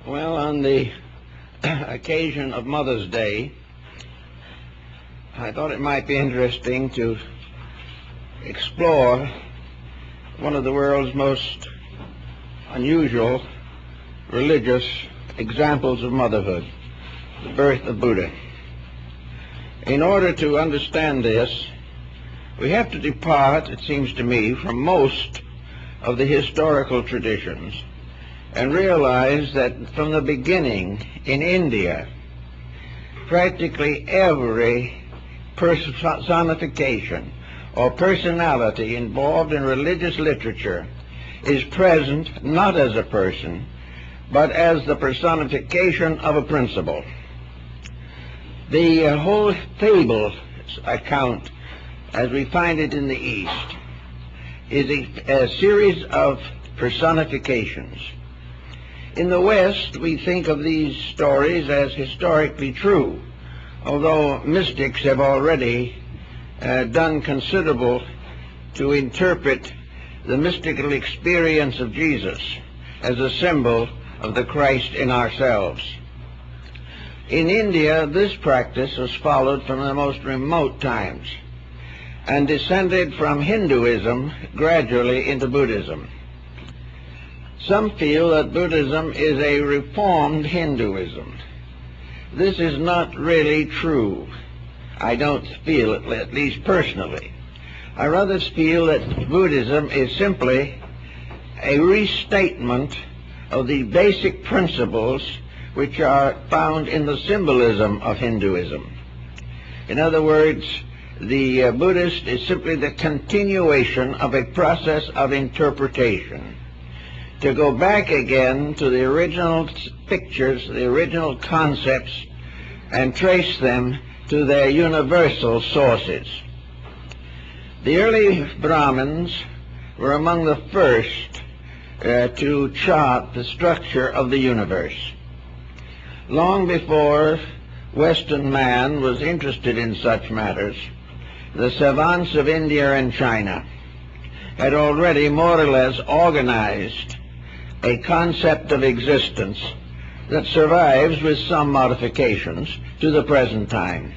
Well, on the occasion of Mother's Day, I thought it might be interesting to explore one of the world's most unusual religious examples of motherhood, the birth of Buddha. In order to understand this, we have to depart, it seems to me, from most of the historical traditions and realize that from the beginning in India, practically every personification or personality involved in religious literature is present not as a person, but as the personification of a principle. The whole fable account, as we find it in the East, is a series of personifications. In the West, we think of these stories as historically true, although mystics have already done considerable to interpret the mystical experience of Jesus as a symbol of the Christ in ourselves. In India, this practice was followed from the most remote times and descended from Hinduism gradually into Buddhism. Some feel that Buddhism is a reformed Hinduism. This is not really true. I don't feel it, at least personally. I rather feel that Buddhism is simply a restatement of the basic principles which are found in the symbolism of Hinduism. In other words, the Buddhist is simply the continuation of a process of interpretation, to go back again to the original pictures, the original concepts, and trace them to their universal sources. The early Brahmins were among the first to chart the structure of the universe. Long before Western man was interested in such matters, the savants of India and China had already more or less organized a concept of existence that survives with some modifications to the present time.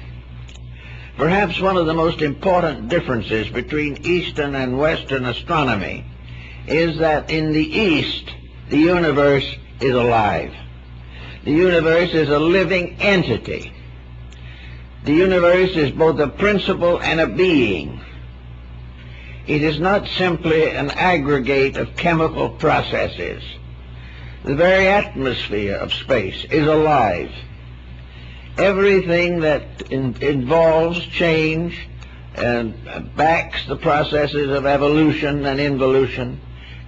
Perhaps one of the most important differences between Eastern and Western astronomy is that in the East, the universe is alive. The universe is a living entity. The universe is both a principle and a being. It is not simply an aggregate of chemical processes. The very atmosphere of space is alive. Everything that involves change and backs the processes of evolution and involution,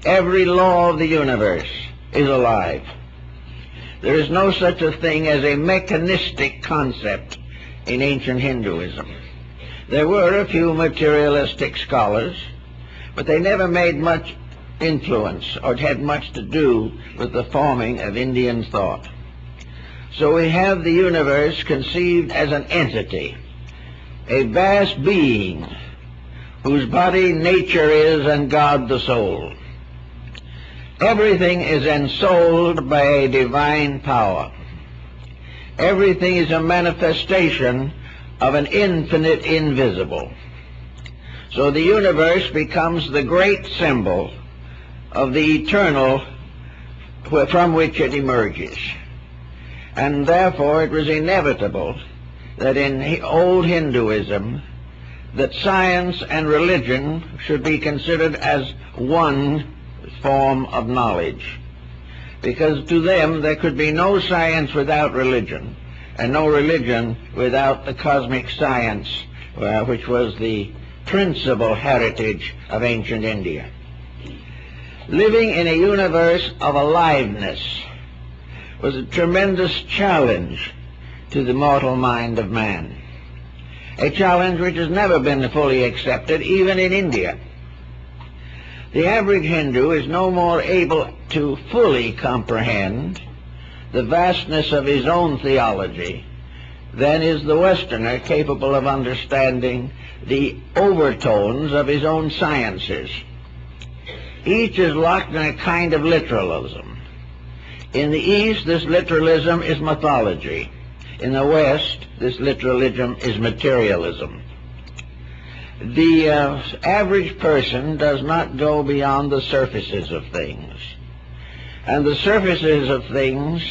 every law of the universe is alive. There is no such a thing as a mechanistic concept in ancient Hinduism. There were a few materialistic scholars, but they never made much influence or had much to do with the forming of Indian thought. So we have the universe conceived as an entity, a vast being whose body nature is and God the soul. Everything is ensouled by a divine power. Everything is a manifestation of an infinite invisible. So the universe becomes the great symbol of the eternal from which it emerges. And therefore it was inevitable that in old Hinduism that science and religion should be considered as one form of knowledge, because to them there could be no science without religion, and no religion without the cosmic science, which was the principal heritage of ancient India. Living in a universe of aliveness was a tremendous challenge to the mortal mind of man, a challenge which has never been fully accepted even in India. The average Hindu is no more able to fully comprehend the vastness of his own theology than is the Westerner capable of understanding the overtones of his own sciences. Each is locked in a kind of literalism. In the East, this literalism is mythology. In the West, this literalism is materialism. The average person does not go beyond the surfaces of things. And the surfaces of things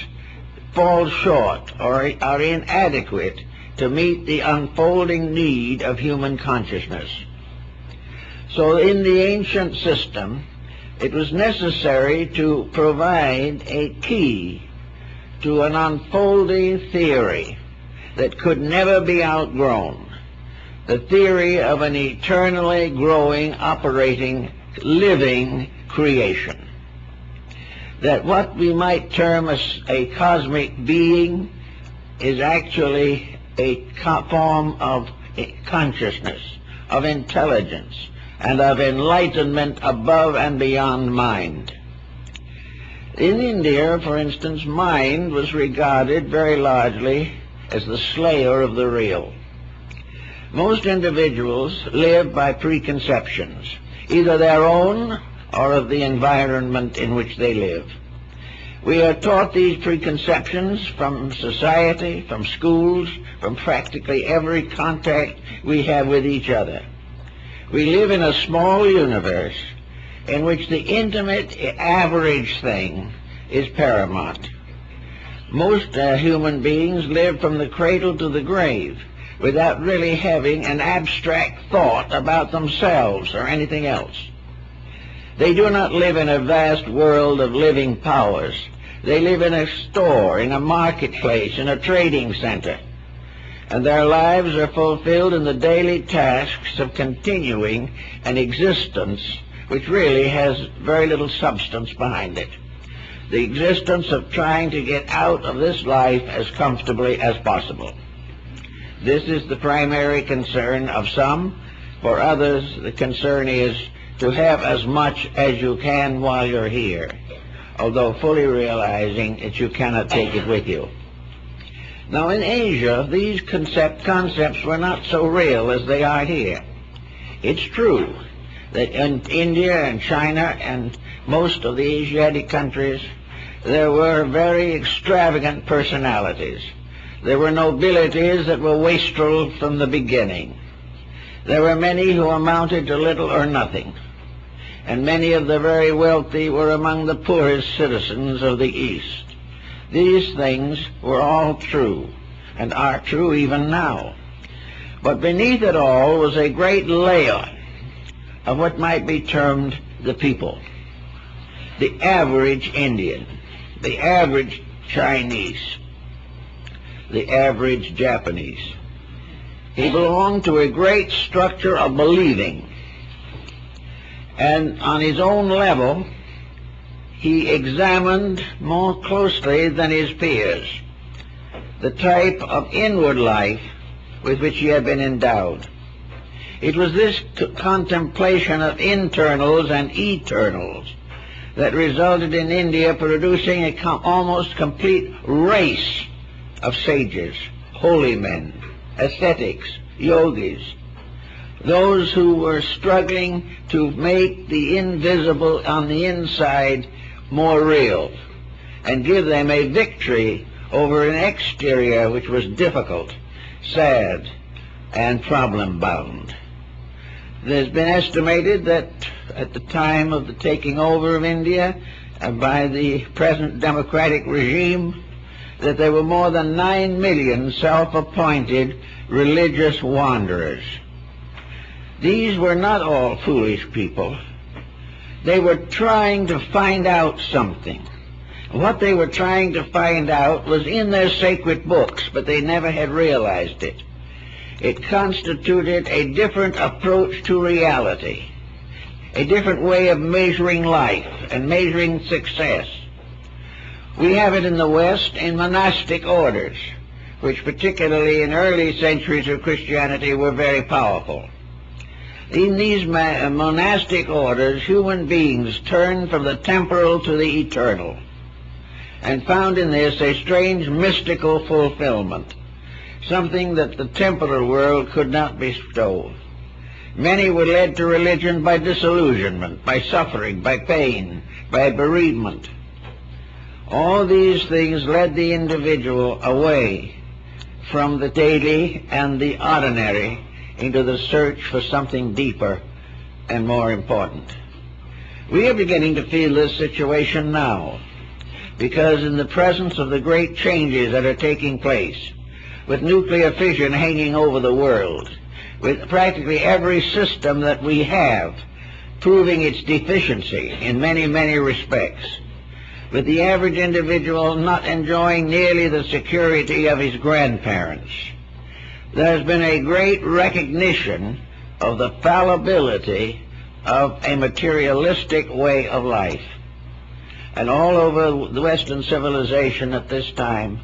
fall short or are inadequate to meet the unfolding need of human consciousness. So in the ancient system, it was necessary to provide a key to an unfolding theory that could never be outgrown, the theory of an eternally growing, operating, living creation. That what we might term as a cosmic being is actually a form of consciousness, of intelligence, and of enlightenment above and beyond mind. In India, for instance, mind was regarded very largely as the slayer of the real. Most individuals live by preconceptions, either their own or of the environment in which they live. We are taught these preconceptions from society, from schools, from practically every contact we have with each other. We live in a small universe in which the intimate average thing is paramount. Most human beings live from the cradle to the grave without really having an abstract thought about themselves or anything else. They do not live in a vast world of living powers. They live in a store, in a marketplace, in a trading center. And their lives are fulfilled in the daily tasks of continuing an existence which really has very little substance behind it. The existence of trying to get out of this life as comfortably as possible. This is the primary concern of some. For others, the concern is to have as much as you can while you're here, although fully realizing that you cannot take it with you. Now in Asia, these concepts were not so real as they are here. It's true that in India and China and most of the Asiatic countries, there were very extravagant personalities. There were nobilities that were wastrel from the beginning. There were many who amounted to little or nothing, and many of the very wealthy were among the poorest citizens of the East. These things were all true, and are true even now. But beneath it all was a great layer of what might be termed the people. The average Indian, the average Chinese, the average Japanese. He belonged to a great structure of believing, and on his own level, he examined more closely than his peers the type of inward life with which he had been endowed. It was this contemplation of internals and eternals that resulted in India producing an almost complete race of sages, holy men, ascetics, yogis, those who were struggling to make the invisible on the inside more real and give them a victory over an exterior which was difficult, sad, and problem-bound. There's been estimated that at the time of the taking over of India by the present democratic regime, that there were more than 9 million self-appointed religious wanderers. These were not all foolish people. They were trying to find out something. What they were trying to find out was in their sacred books, but they never had realized it. It constituted a different approach to reality, a different way of measuring life and measuring success. We have it in the West in monastic orders, which particularly in early centuries of Christianity were very powerful. In these monastic orders, human beings turned from the temporal to the eternal, and found in this a strange mystical fulfillment, something that the temporal world could not bestow. Many were led to religion by disillusionment, by suffering, by pain, by bereavement. All these things led the individual away from the daily and the ordinary into the search for something deeper and more important. We are beginning to feel this situation now, because in the presence of the great changes that are taking place, with nuclear fission hanging over the world, with practically every system that we have proving its deficiency in many, many respects, with the average individual not enjoying nearly the security of his grandparents, there has been a great recognition of the fallibility of a materialistic way of life. And all over the Western civilization at this time,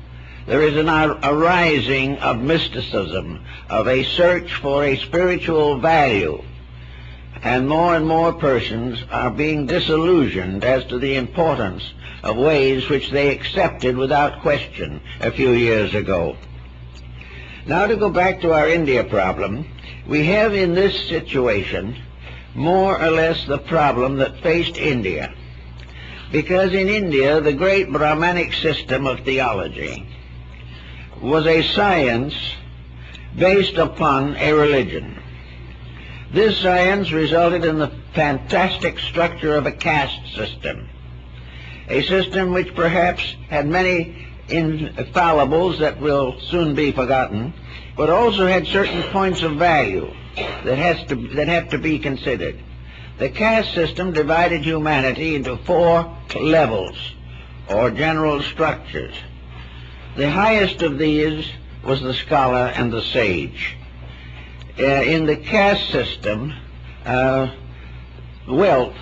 there is a rising of mysticism, of a search for a spiritual value. And more persons are being disillusioned as to the importance of ways which they accepted without question a few years ago. Now, to go back to our India problem, we have in this situation more or less the problem that faced India. Because in India, the great Brahmanic system of theology was a science based upon a religion. This science resulted in the fantastic structure of a caste system, a system which perhaps had many infallibles that will soon be forgotten, but also had certain points of value that have to be considered. The caste system divided humanity into 4 levels, or general structures. The highest of these was the scholar and the sage. In the caste system, wealth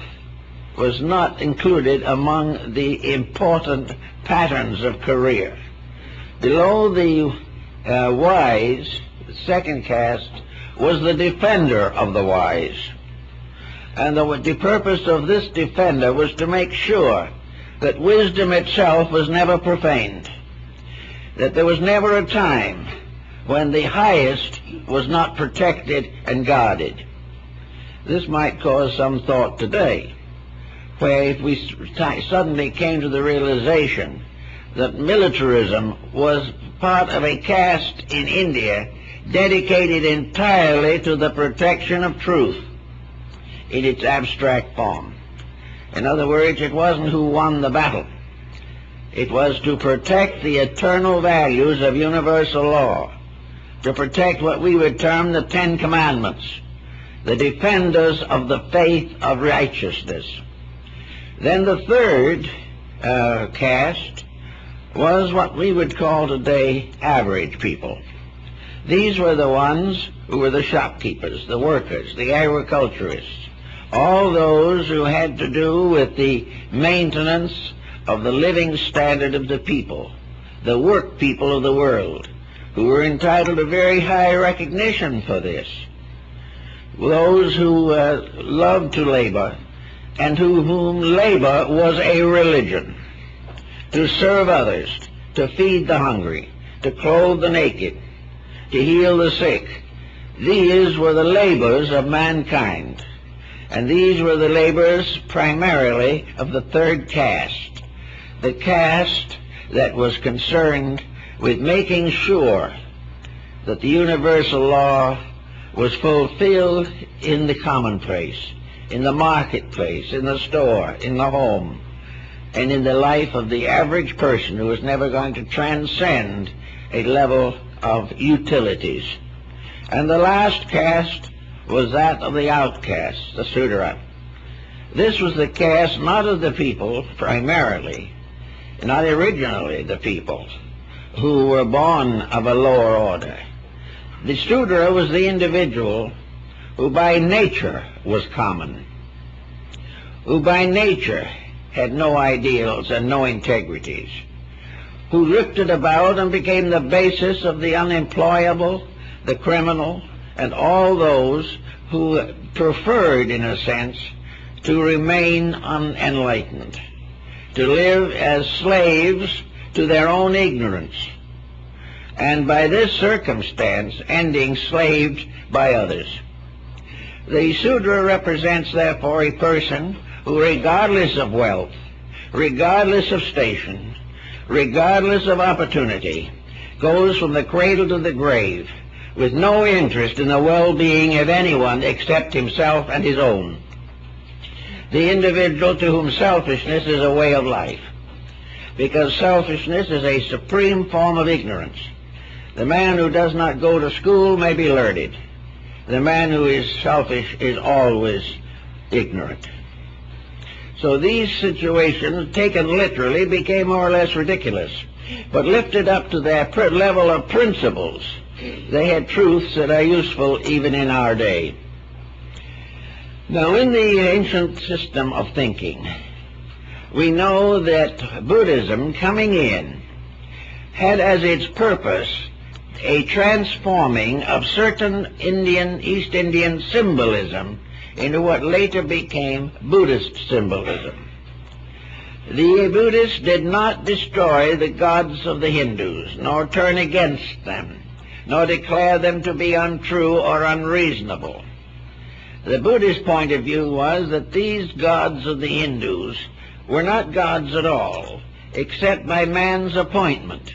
was not included among the important patterns of career. Below the wise, the second caste, was the defender of the wise. And the purpose of this defender was to make sure that wisdom itself was never profaned, that there was never a time when the highest was not protected and guarded. This might cause some thought today, where if we suddenly came to the realization that militarism was part of a caste in India dedicated entirely to the protection of truth in its abstract form. In other words, it wasn't who won the battle. It was to protect the eternal values of universal law, to protect what we would term the 10 Commandments, the defenders of the faith of righteousness. Then the third caste was what we would call today average people. These were the ones who were the shopkeepers, the workers, the agriculturists, all those who had to do with the maintenance of the living standard of the people, the work people of the world, who were entitled to very high recognition for this. Those who loved to labor, and to whom labor was a religion, to serve others, to feed the hungry, to clothe the naked, to heal the sick. These were the labors of mankind, and these were the labors primarily of the third caste, the caste that was concerned with making sure that the universal law was fulfilled in the commonplace, in the marketplace, in the store, in the home, and in the life of the average person who was never going to transcend a level of utilities. And the last caste was that of the outcasts, the Sudra. This was the caste not of the people primarily, not originally the people, who were born of a lower order. The Sudra was the individual who by nature was common, who by nature had no ideals and no integrities, who drifted about and became the basis of the unemployable, the criminal, and all those who preferred, in a sense, to remain unenlightened, to live as slaves to their own ignorance, and by this circumstance ending enslaved by others. The Sudra represents, therefore, a person who, regardless of wealth, regardless of station, regardless of opportunity, goes from the cradle to the grave with no interest in the well-being of anyone except himself and his own. The individual to whom selfishness is a way of life, because selfishness is a supreme form of ignorance. The man who does not go to school may be learned. The man who is selfish is always ignorant. So these situations, taken literally, became more or less ridiculous. But lifted up to their level of principles, they had truths that are useful even in our day. Now, in the ancient system of thinking, we know that Buddhism, coming in, had as its purpose a transforming of certain East Indian symbolism into what later became Buddhist symbolism. The Buddhists did not destroy the gods of the Hindus, nor turn against them, nor declare them to be untrue or unreasonable. The Buddhist point of view was that these gods of the Hindus were not gods at all, except by man's appointment.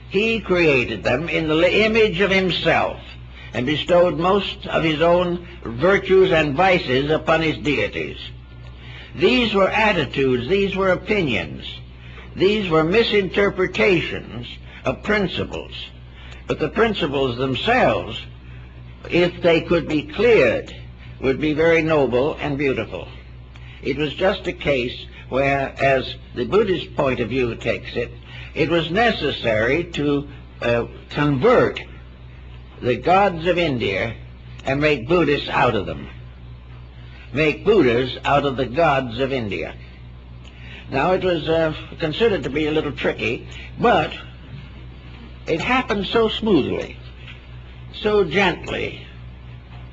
He created them in the image of himself, and bestowed most of his own virtues and vices upon his deities. These were attitudes, these were opinions, these were misinterpretations of principles. But the principles themselves, if they could be cleared, would be very noble and beautiful. It was just a case where, as the Buddhist point of view takes it, it was necessary to convert the gods of India and make Buddhists out of them. Make Buddhas out of the gods of India. Now, it was considered to be a little tricky, but it happened so smoothly, so gently,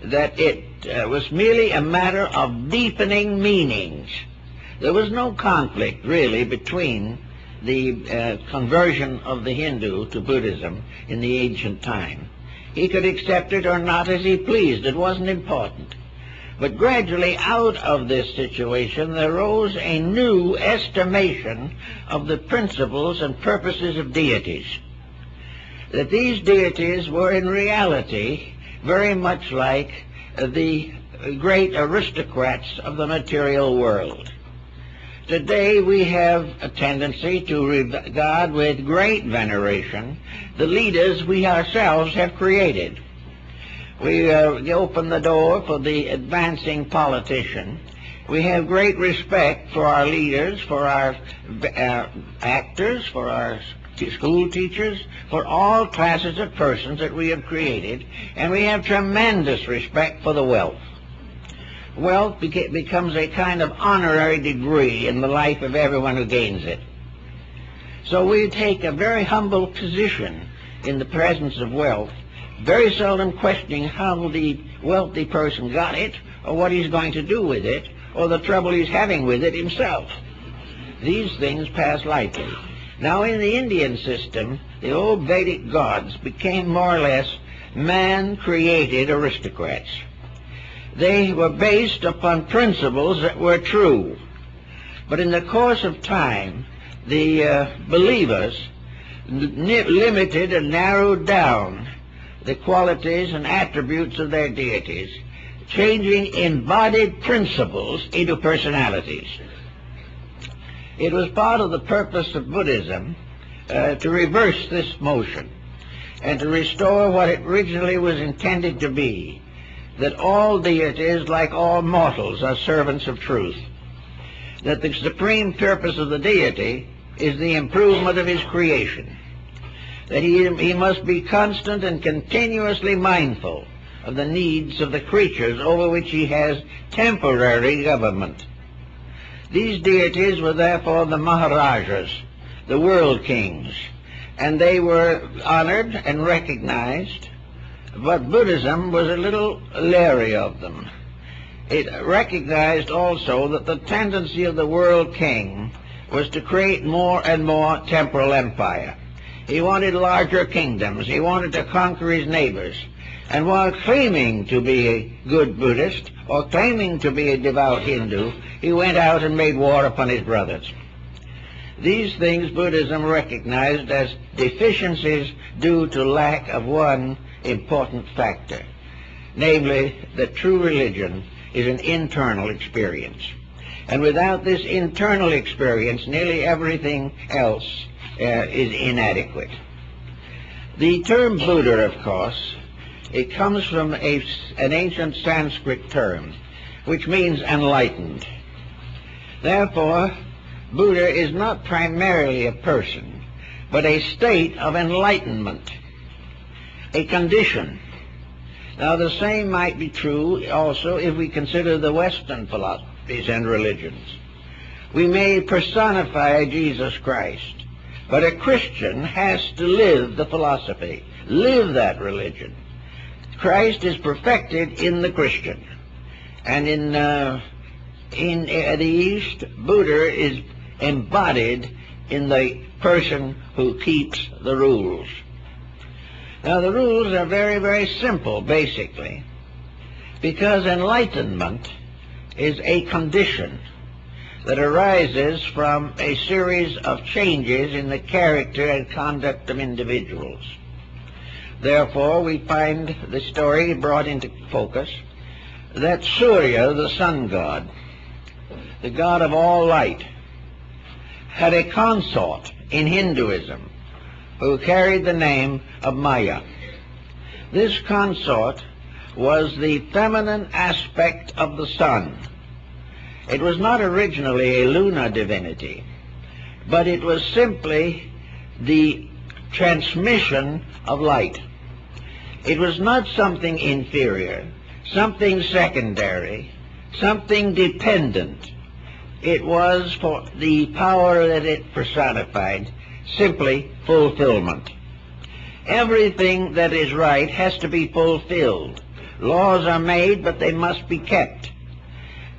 that it was merely a matter of deepening meanings. There was no conflict, really, between the conversion of the Hindu to Buddhism in the ancient time. He could accept it or not as he pleased. It wasn't important. But gradually out of this situation there rose a new estimation of the principles and purposes of deities. That these deities were in reality very much like the great aristocrats of the material world. Today we have a tendency to regard with great veneration the leaders we ourselves have created. We open the door for the advancing politician. We have great respect for our leaders, for our actors, for our school teachers, for all classes of persons that we have created, and we have tremendous respect for the wealth. Wealth becomes a kind of honorary degree in the life of everyone who gains it. So we take a very humble position in the presence of wealth, very seldom questioning how the wealthy person got it, or what he's going to do with it, or the trouble he's having with it himself. These things pass lightly. Now, in the Indian system, the old Vedic gods became more or less man-created aristocrats. They were based upon principles that were true. But in the course of time, the believers limited and narrowed down the qualities and attributes of their deities, changing embodied principles into personalities. It was part of the purpose of Buddhism to reverse this motion and to restore what it originally was intended to be, that all deities, like all mortals, are servants of truth, that the supreme purpose of the deity is the improvement of his creation, that he must be constant and continuously mindful of the needs of the creatures over which he has temporary government. These deities were therefore the Maharajas, the world kings, and they were honored and recognized, but Buddhism was a little leery of them. It recognized also that the tendency of the world king was to create more and more temporal empire. He wanted larger kingdoms. He wanted to conquer his neighbors. And while claiming to be a good Buddhist or claiming to be a devout Hindu, he went out and made war upon his brothers. These things Buddhism recognized as deficiencies due to lack of one important factor, namely that true religion is an internal experience. And without this internal experience, nearly everything else is inadequate. The term Buddha, of course, it comes from an ancient Sanskrit term, which means enlightened. Therefore, Buddha is not primarily a person, but a state of enlightenment, a condition. Now, the same might be true also if we consider the Western philosophies and religions. We may personify Jesus Christ, but a Christian has to live the philosophy, live that religion. Christ is perfected in the Christian. And in the East, Buddha is embodied in the person who keeps the rules. Now, the rules are very, very simple, basically, because enlightenment is a condition that arises from a series of changes in the character and conduct of individuals. Therefore, we find the story brought into focus that Surya, the sun god, the god of all light, had a consort in Hinduism who carried the name of Maya. This consort was the feminine aspect of the sun. It was not originally a lunar divinity, but it was simply the transmission of light. It was not something inferior, something secondary, something dependent. It was, for the power that it personified, simply fulfillment. Everything that is right has to be fulfilled. Laws are made, but they must be kept.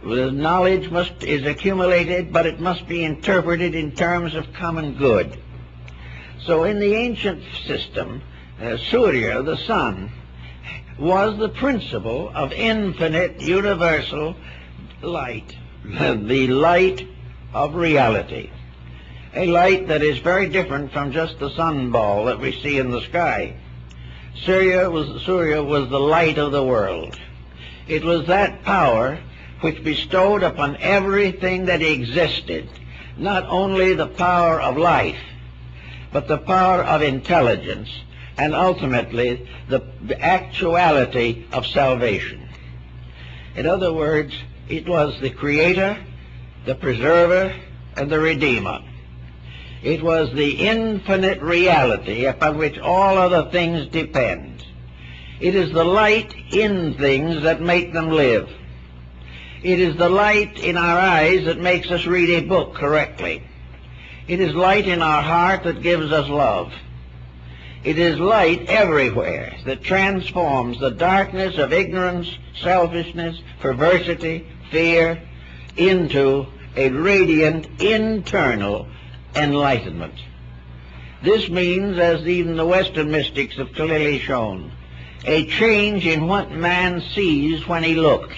Knowledge is accumulated, but it must be interpreted in terms of common good. So in the ancient system, Surya, the sun, was the principle of infinite universal light, the light of reality, a light that is very different from just the sunball that we see in the sky. Surya was the light of the world. It was that power which bestowed upon everything that existed not only the power of life, but the power of intelligence, and ultimately the actuality of salvation. In other words, it was the creator, the preserver, and the redeemer. It was the infinite reality upon which all other things depend. It is the light in things that make them live. It is the light in our eyes that makes us read a book correctly. It is light in our heart that gives us love. It is light everywhere that transforms the darkness of ignorance, selfishness, perversity, fear into a radiant internal enlightenment. This means, as even the Western mystics have clearly shown, a change in what man sees when he looks.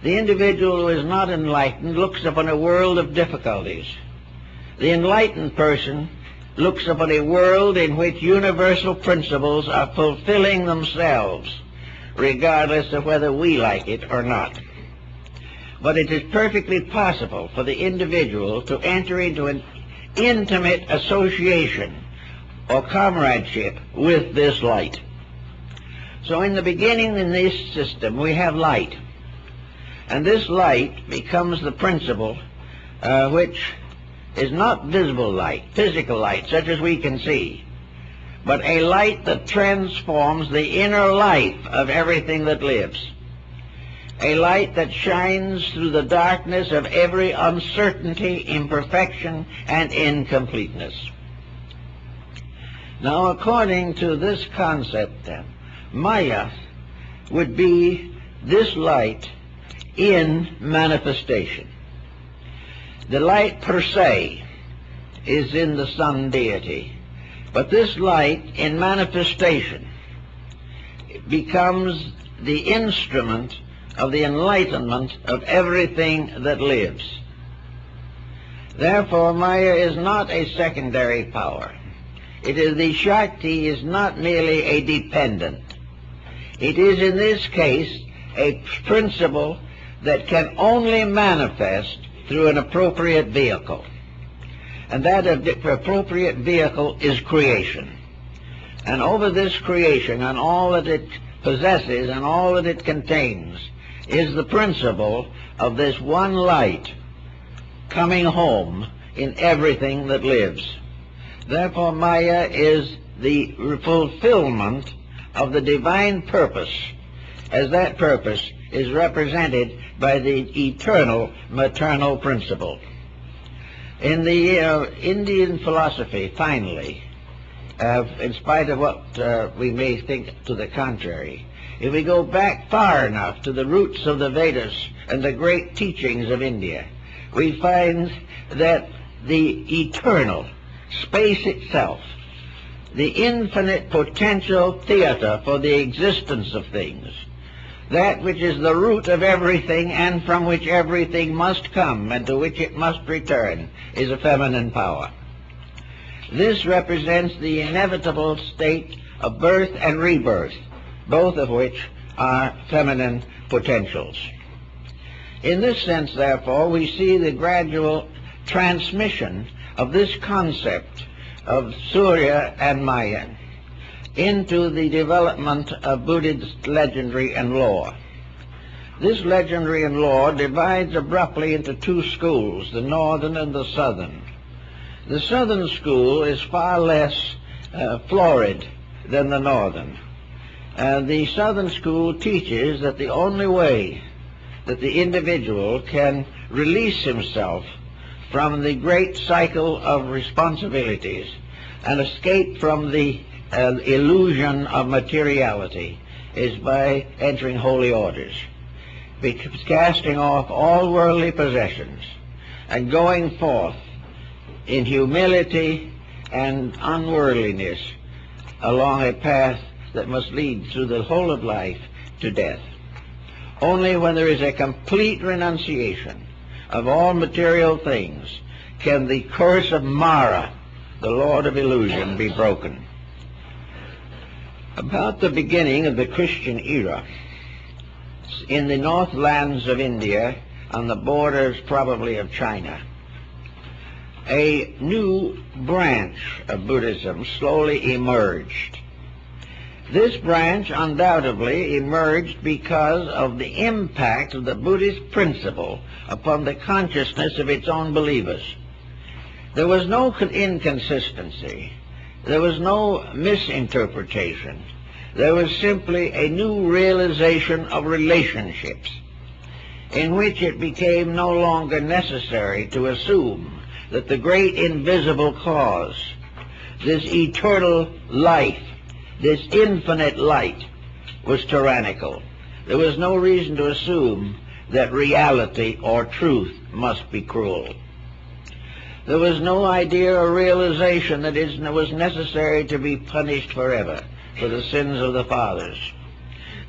The individual who is not enlightened looks upon a world of difficulties. The enlightened person looks upon a world in which universal principles are fulfilling themselves, regardless of whether we like it or not. But it is perfectly possible for the individual to enter into an intimate association or comradeship with this light. So in the beginning in this system we have light. And this light becomes the principle which is not visible light, physical light, such as we can see, but a light that transforms the inner life of everything that lives. A light that shines through the darkness of every uncertainty, imperfection, and incompleteness. Now, according to this concept, then, Maya would be this light in manifestation. The light per se is in the sun deity, but this light in manifestation becomes the instrument of the enlightenment of everything that lives. Therefore, Maya is not a secondary power. The Shakti is not merely a dependent. It is in this case a principle that can only manifest through an appropriate vehicle. And that appropriate vehicle is creation. And over this creation and all that it possesses and all that it contains is the principle of this one light coming home in everything that lives. Therefore, Maya is the fulfillment of the divine purpose, as that purpose is represented by the eternal maternal principle. In the Indian philosophy, finally, in spite of what we may think to the contrary, if we go back far enough to the roots of the Vedas and the great teachings of India, we find that the eternal, space itself, the infinite potential theater for the existence of things, that which is the root of everything and from which everything must come and to which it must return, is a feminine power. This represents the inevitable state of birth and rebirth, both of which are feminine potentials. In this sense, therefore, we see the gradual transmission of this concept of Surya and Maya into the development of Buddhist legendary and lore. This legendary and lore divides abruptly into two schools, the northern and the southern. The southern school is far less florid than the northern. The southern school teaches that the only way that the individual can release himself from the great cycle of responsibilities and escape from the illusion of materiality is by entering holy orders, casting off all worldly possessions and going forth in humility and unworldliness along a path that must lead through the whole of life to death. Only when there is a complete renunciation of all material things can the curse of Mara, the Lord of illusion, be broken. About the beginning of the Christian era, in the northlands of India, on the borders probably of China, a new branch of Buddhism slowly emerged. This branch undoubtedly emerged because of the impact of the Buddhist principle upon the consciousness of its own believers. There was no inconsistency. There was no misinterpretation. There was simply a new realization of relationships in which it became no longer necessary to assume that the great invisible cause, this eternal life, this infinite light, was tyrannical. There was no reason to assume that reality or truth must be cruel. There was no idea or realization that it was necessary to be punished forever for the sins of the fathers,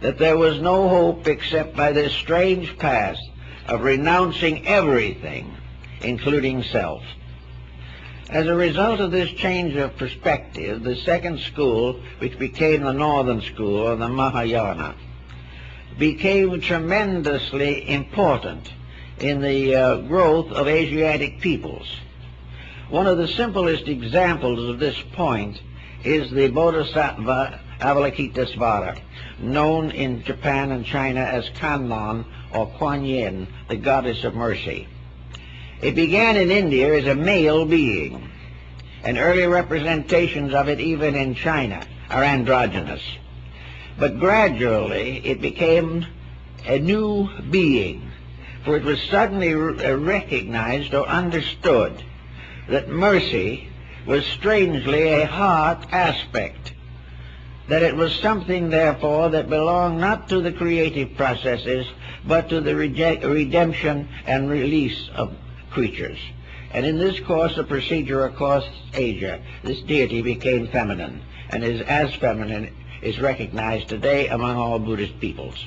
that there was no hope except by this strange path of renouncing everything, including self. As a result of this change of perspective, the second school, which became the northern school, or the Mahayana, became tremendously important in the growth of Asiatic peoples. One of the simplest examples of this point is the Bodhisattva Avalokitesvara, known in Japan and China as Kannon or Kuan Yin, the goddess of mercy. It began in India as a male being, and early representations of it even in China are androgynous. But gradually it became a new being, for it was suddenly recognized or understood that mercy was strangely a heart aspect, that it was something, therefore, that belonged not to the creative processes, but to the redemption and release of creatures. And in this course of procedure across Asia, this deity became feminine, and is as feminine is recognized today among all Buddhist peoples.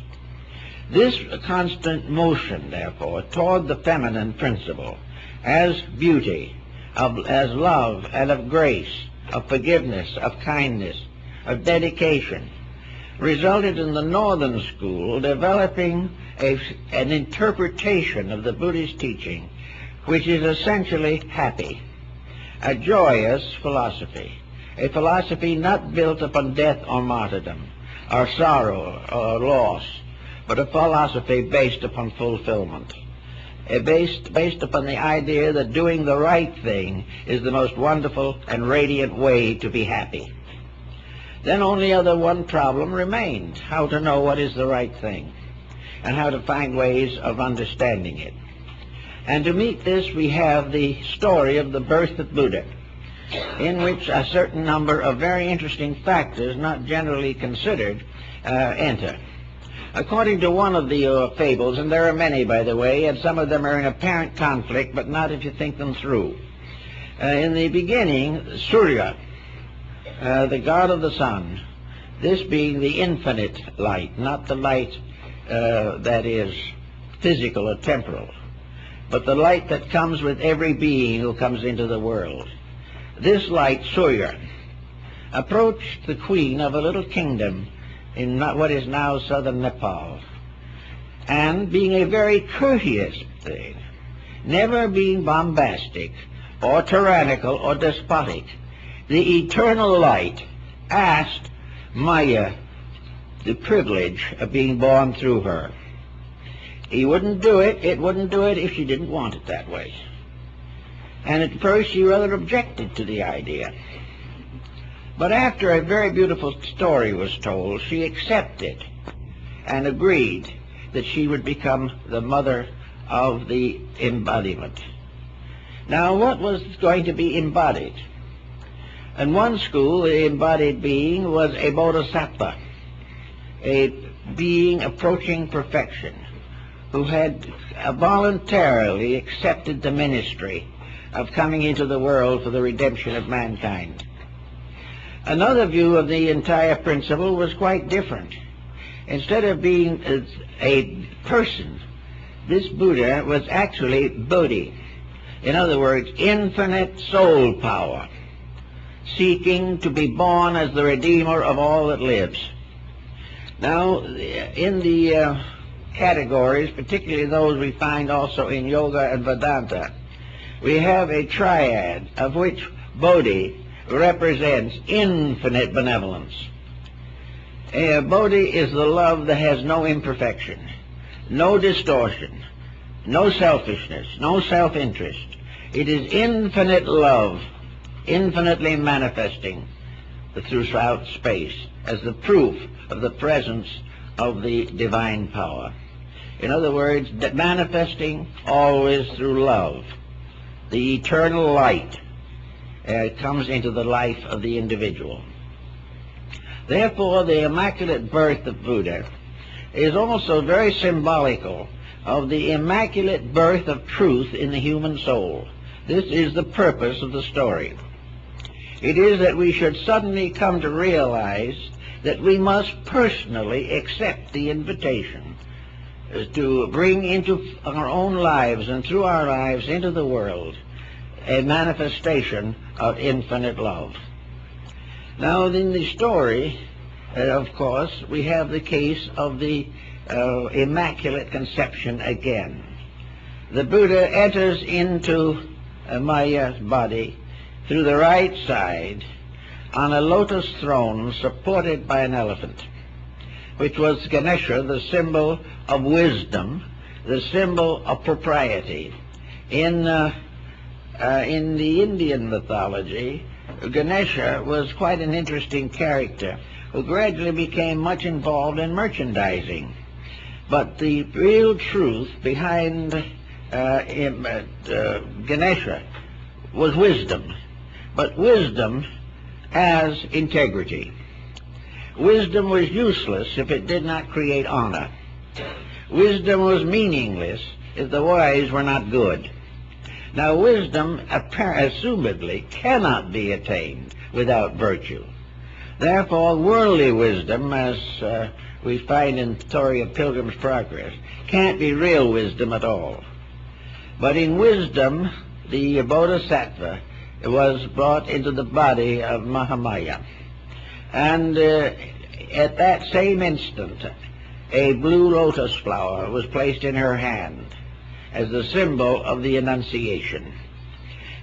This constant motion, therefore, toward the feminine principle as beauty, as love, and of grace, of forgiveness, of kindness, of dedication, resulted in the Northern School developing an interpretation of the Buddhist teaching which is essentially happy, a joyous philosophy, a philosophy not built upon death or martyrdom, or sorrow or loss, but a philosophy based upon fulfillment, based upon the idea that doing the right thing is the most wonderful and radiant way to be happy. Then only one problem remained: how to know what is the right thing, and how to find ways of understanding it. And to meet this, we have the story of the birth of Buddha, in which a certain number of very interesting factors not generally considered enter. According to one of the fables, and there are many, by the way, and some of them are in apparent conflict, but not if you think them through. In the beginning, Surya, the god of the sun, this being the infinite light, not the light that is physical or temporal, but the light that comes with every being who comes into the world. This light, Surya, approached the queen of a little kingdom in what is now southern Nepal, and being a very courteous thing, never being bombastic or tyrannical or despotic, the eternal light asked Maya the privilege of being born through her. He wouldn't do it. It wouldn't do it if she didn't want it that way. And at first she rather objected to the idea. But after a very beautiful story was told, she accepted and agreed that she would become the mother of the embodiment. Now, what was going to be embodied? In one school, the embodied being was a bodhisattva, a being approaching perfection, who had voluntarily accepted the ministry of coming into the world for the redemption of mankind. Another view of the entire principle was quite different. Instead of being a person, this Buddha was actually Bodhi. In other words, infinite soul power, seeking to be born as the redeemer of all that lives. Now, in the categories, particularly those we find also in Yoga and Vedanta, we have a triad of which Bodhi represents infinite benevolence. Bodhi is the love that has no imperfection, no distortion, no selfishness, no self-interest. It is infinite love, infinitely manifesting throughout space as the proof of the presence of the divine power. In other words, manifesting always through love. The eternal light comes into the life of the individual. Therefore, the immaculate birth of Buddha is also very symbolical of the immaculate birth of truth in the human soul. This is the purpose of the story. It is that we should suddenly come to realize that we must personally accept the invitation to bring into our own lives and through our lives into the world a manifestation of infinite love. Now, in the story, of course, we have the case of the Immaculate Conception again. The Buddha enters into Maya's body through the right side on a lotus throne supported by an elephant, which was Ganesha, the symbol of wisdom, the symbol of propriety. In the Indian mythology, Ganesha was quite an interesting character who gradually became much involved in merchandising. But the real truth behind Ganesha was wisdom, but wisdom as integrity. Wisdom was useless if it did not create honor. Wisdom was meaningless if the wise were not good. Now, wisdom assumedly cannot be attained without virtue. Therefore, worldly wisdom, as we find in the story of Pilgrim's Progress, can't be real wisdom at all. But in wisdom, the Bodhisattva was brought into the body of Mahamaya. And at that same instant, a blue lotus flower was placed in her hand as the symbol of the Annunciation.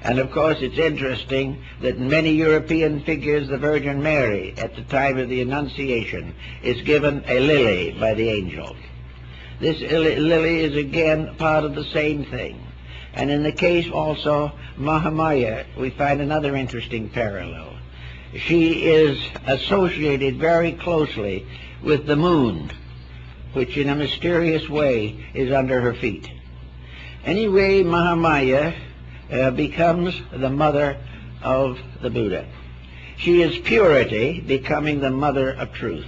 And of course it's interesting that in many European figures the Virgin Mary at the time of the Annunciation is given a lily by the angel. This lily is again part of the same thing. And in the case also Mahamaya, we find another interesting parallel. She is associated very closely with the moon, which in a mysterious way is under her feet. Anyway, Mahamaya becomes the mother of the Buddha. She is purity, becoming the mother of truth.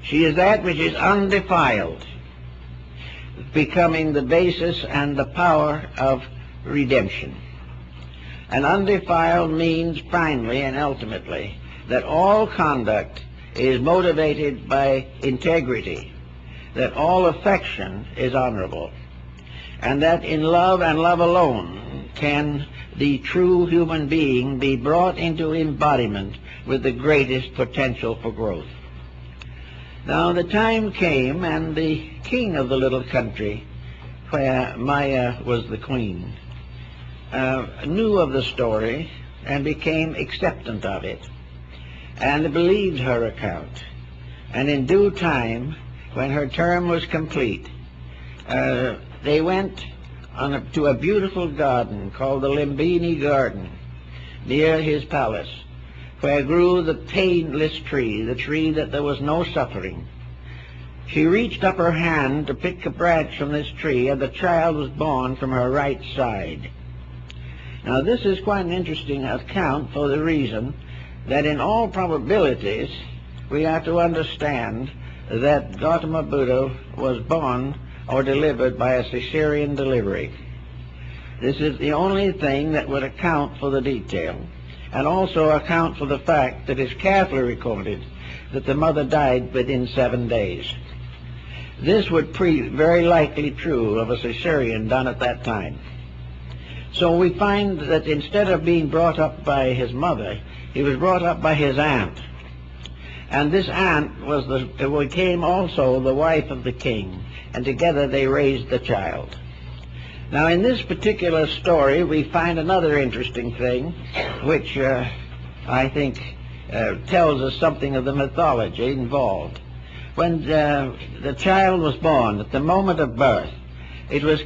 She is that which is undefiled, becoming the basis and the power of redemption. And undefiled means finally and ultimately that all conduct is motivated by integrity, that all affection is honorable, and that in love and love alone can the true human being be brought into embodiment with the greatest potential for growth. Now the time came, and the king of the little country, where Maya was the queen, knew of the story and became acceptant of it, and believed her account. And in due time, when her term was complete, they went to a beautiful garden called the Lumbini Garden near his palace, where grew the painless tree, the tree that there was no suffering. She reached up her hand to pick a branch from this tree, and the child was born from her right side. Now this is quite an interesting account for the reason that in all probabilities we have to understand that Gautama Buddha was born or delivered by a cesarean delivery. This is the only thing that would account for the detail, and also account for the fact that it's carefully recorded that the mother died within 7 days. This would prove very likely true of a cesarean done at that time. So we find that instead of being brought up by his mother, he was brought up by his aunt. And this aunt became also the wife of the king, and together they raised the child. Now in this particular story we find another interesting thing, which I think tells us something of the mythology involved. When the child was born, at the moment of birth, it was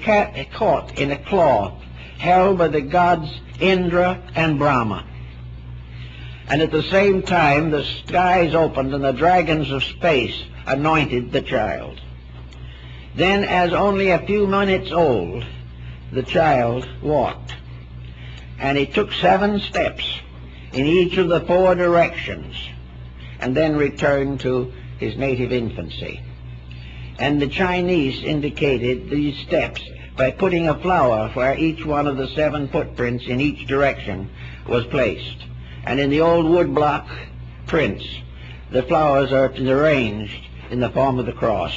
caught in a cloth held by the gods Indra and Brahma. And at the same time the skies opened and the dragons of space anointed the child. Then, as only a few minutes old, the child walked, and he took 7 steps in each of the 4 directions, and then returned to his native infancy. And the Chinese indicated these steps by putting a flower where each one of the 7 footprints in each direction was placed. And in the old woodblock prints, the flowers are arranged in the form of the cross.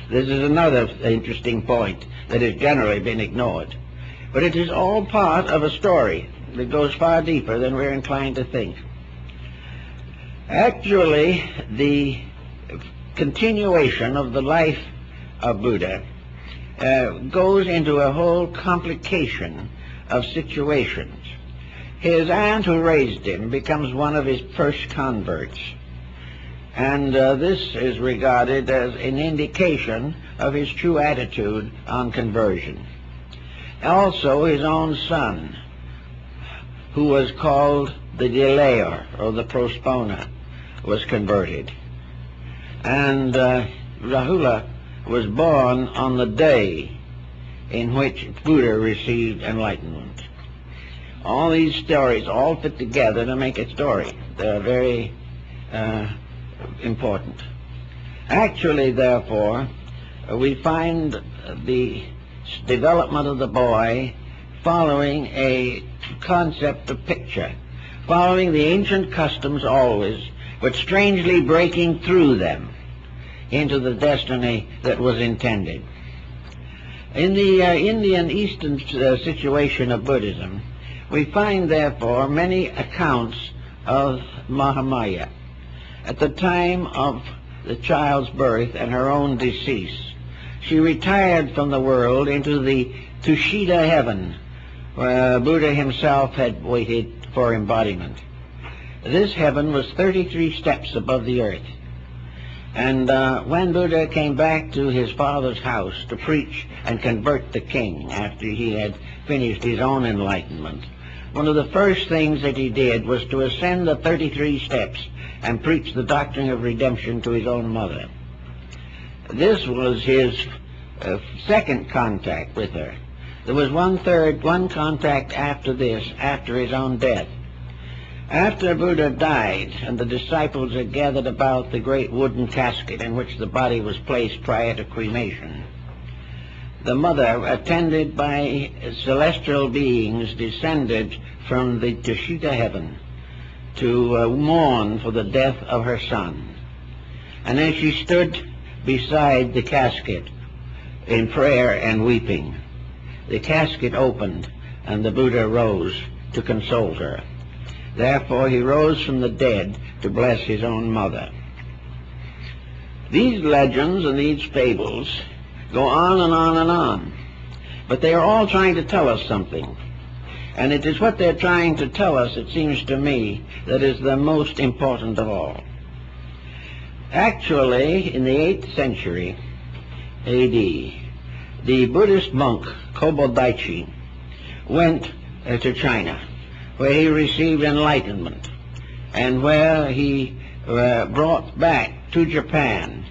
This is another interesting point that has generally been ignored. But it is all part of a story that goes far deeper than we're inclined to think. Actually, the continuation of the life of Buddha goes into a whole complication of situations. His aunt who raised him becomes one of his first converts, and this is regarded as an indication of his true attitude on conversion. Also his own son, who was called the delayer or the postponer, was converted. And Rahula was born on the day in which Buddha received enlightenment. All these stories all fit together to make a story. They're very important. Actually, therefore, we find the development of the boy following a concept of picture, following the ancient customs always, but strangely breaking through them into the destiny that was intended. In the Indian Eastern situation of Buddhism, we find, therefore, many accounts of Mahamaya. At the time of the child's birth and her own decease, she retired from the world into the Tushita heaven, where Buddha himself had waited for embodiment. This heaven was 33 steps above the earth. And when Buddha came back to his father's house to preach and convert the king after he had finished his own enlightenment, one of the first things that he did was to ascend the 33 steps and preach the doctrine of redemption to his own mother. This was his second contact with her. There was one contact after this, after his own death. After Buddha died and the disciples had gathered about the great wooden casket in which the body was placed prior to cremation, the mother, attended by celestial beings, descended from the Tushita heaven to mourn for the death of her son. And as she stood beside the casket in prayer and weeping, the casket opened and the Buddha rose to console her. Therefore he rose from the dead to bless his own mother. These legends and these fables go on and on and on, but they are all trying to tell us something. And it is what they're trying to tell us, it seems to me, that is the most important of all. Actually, in the 8th century A.D., the Buddhist monk Kobodaichi went to China, where he received enlightenment, and where he brought back to Japan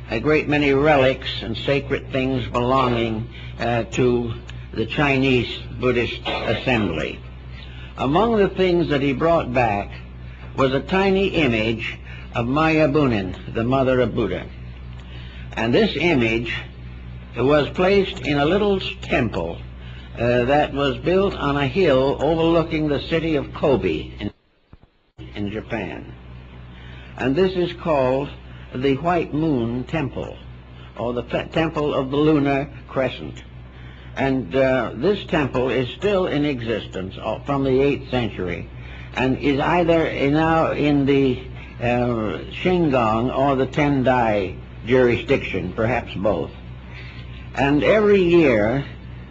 a great many relics and sacred things belonging to the Chinese Buddhist assembly. Among the things that he brought back was a tiny image of Maya Bunin, the mother of Buddha. And this image was placed in a little temple that was built on a hill overlooking the city of Kobe in Japan. And this is called the White Moon Temple, or the Temple of the Lunar Crescent. And this temple is still in existence from the 8th century, and is either now in the Shingon or the Tendai jurisdiction, perhaps both. And every year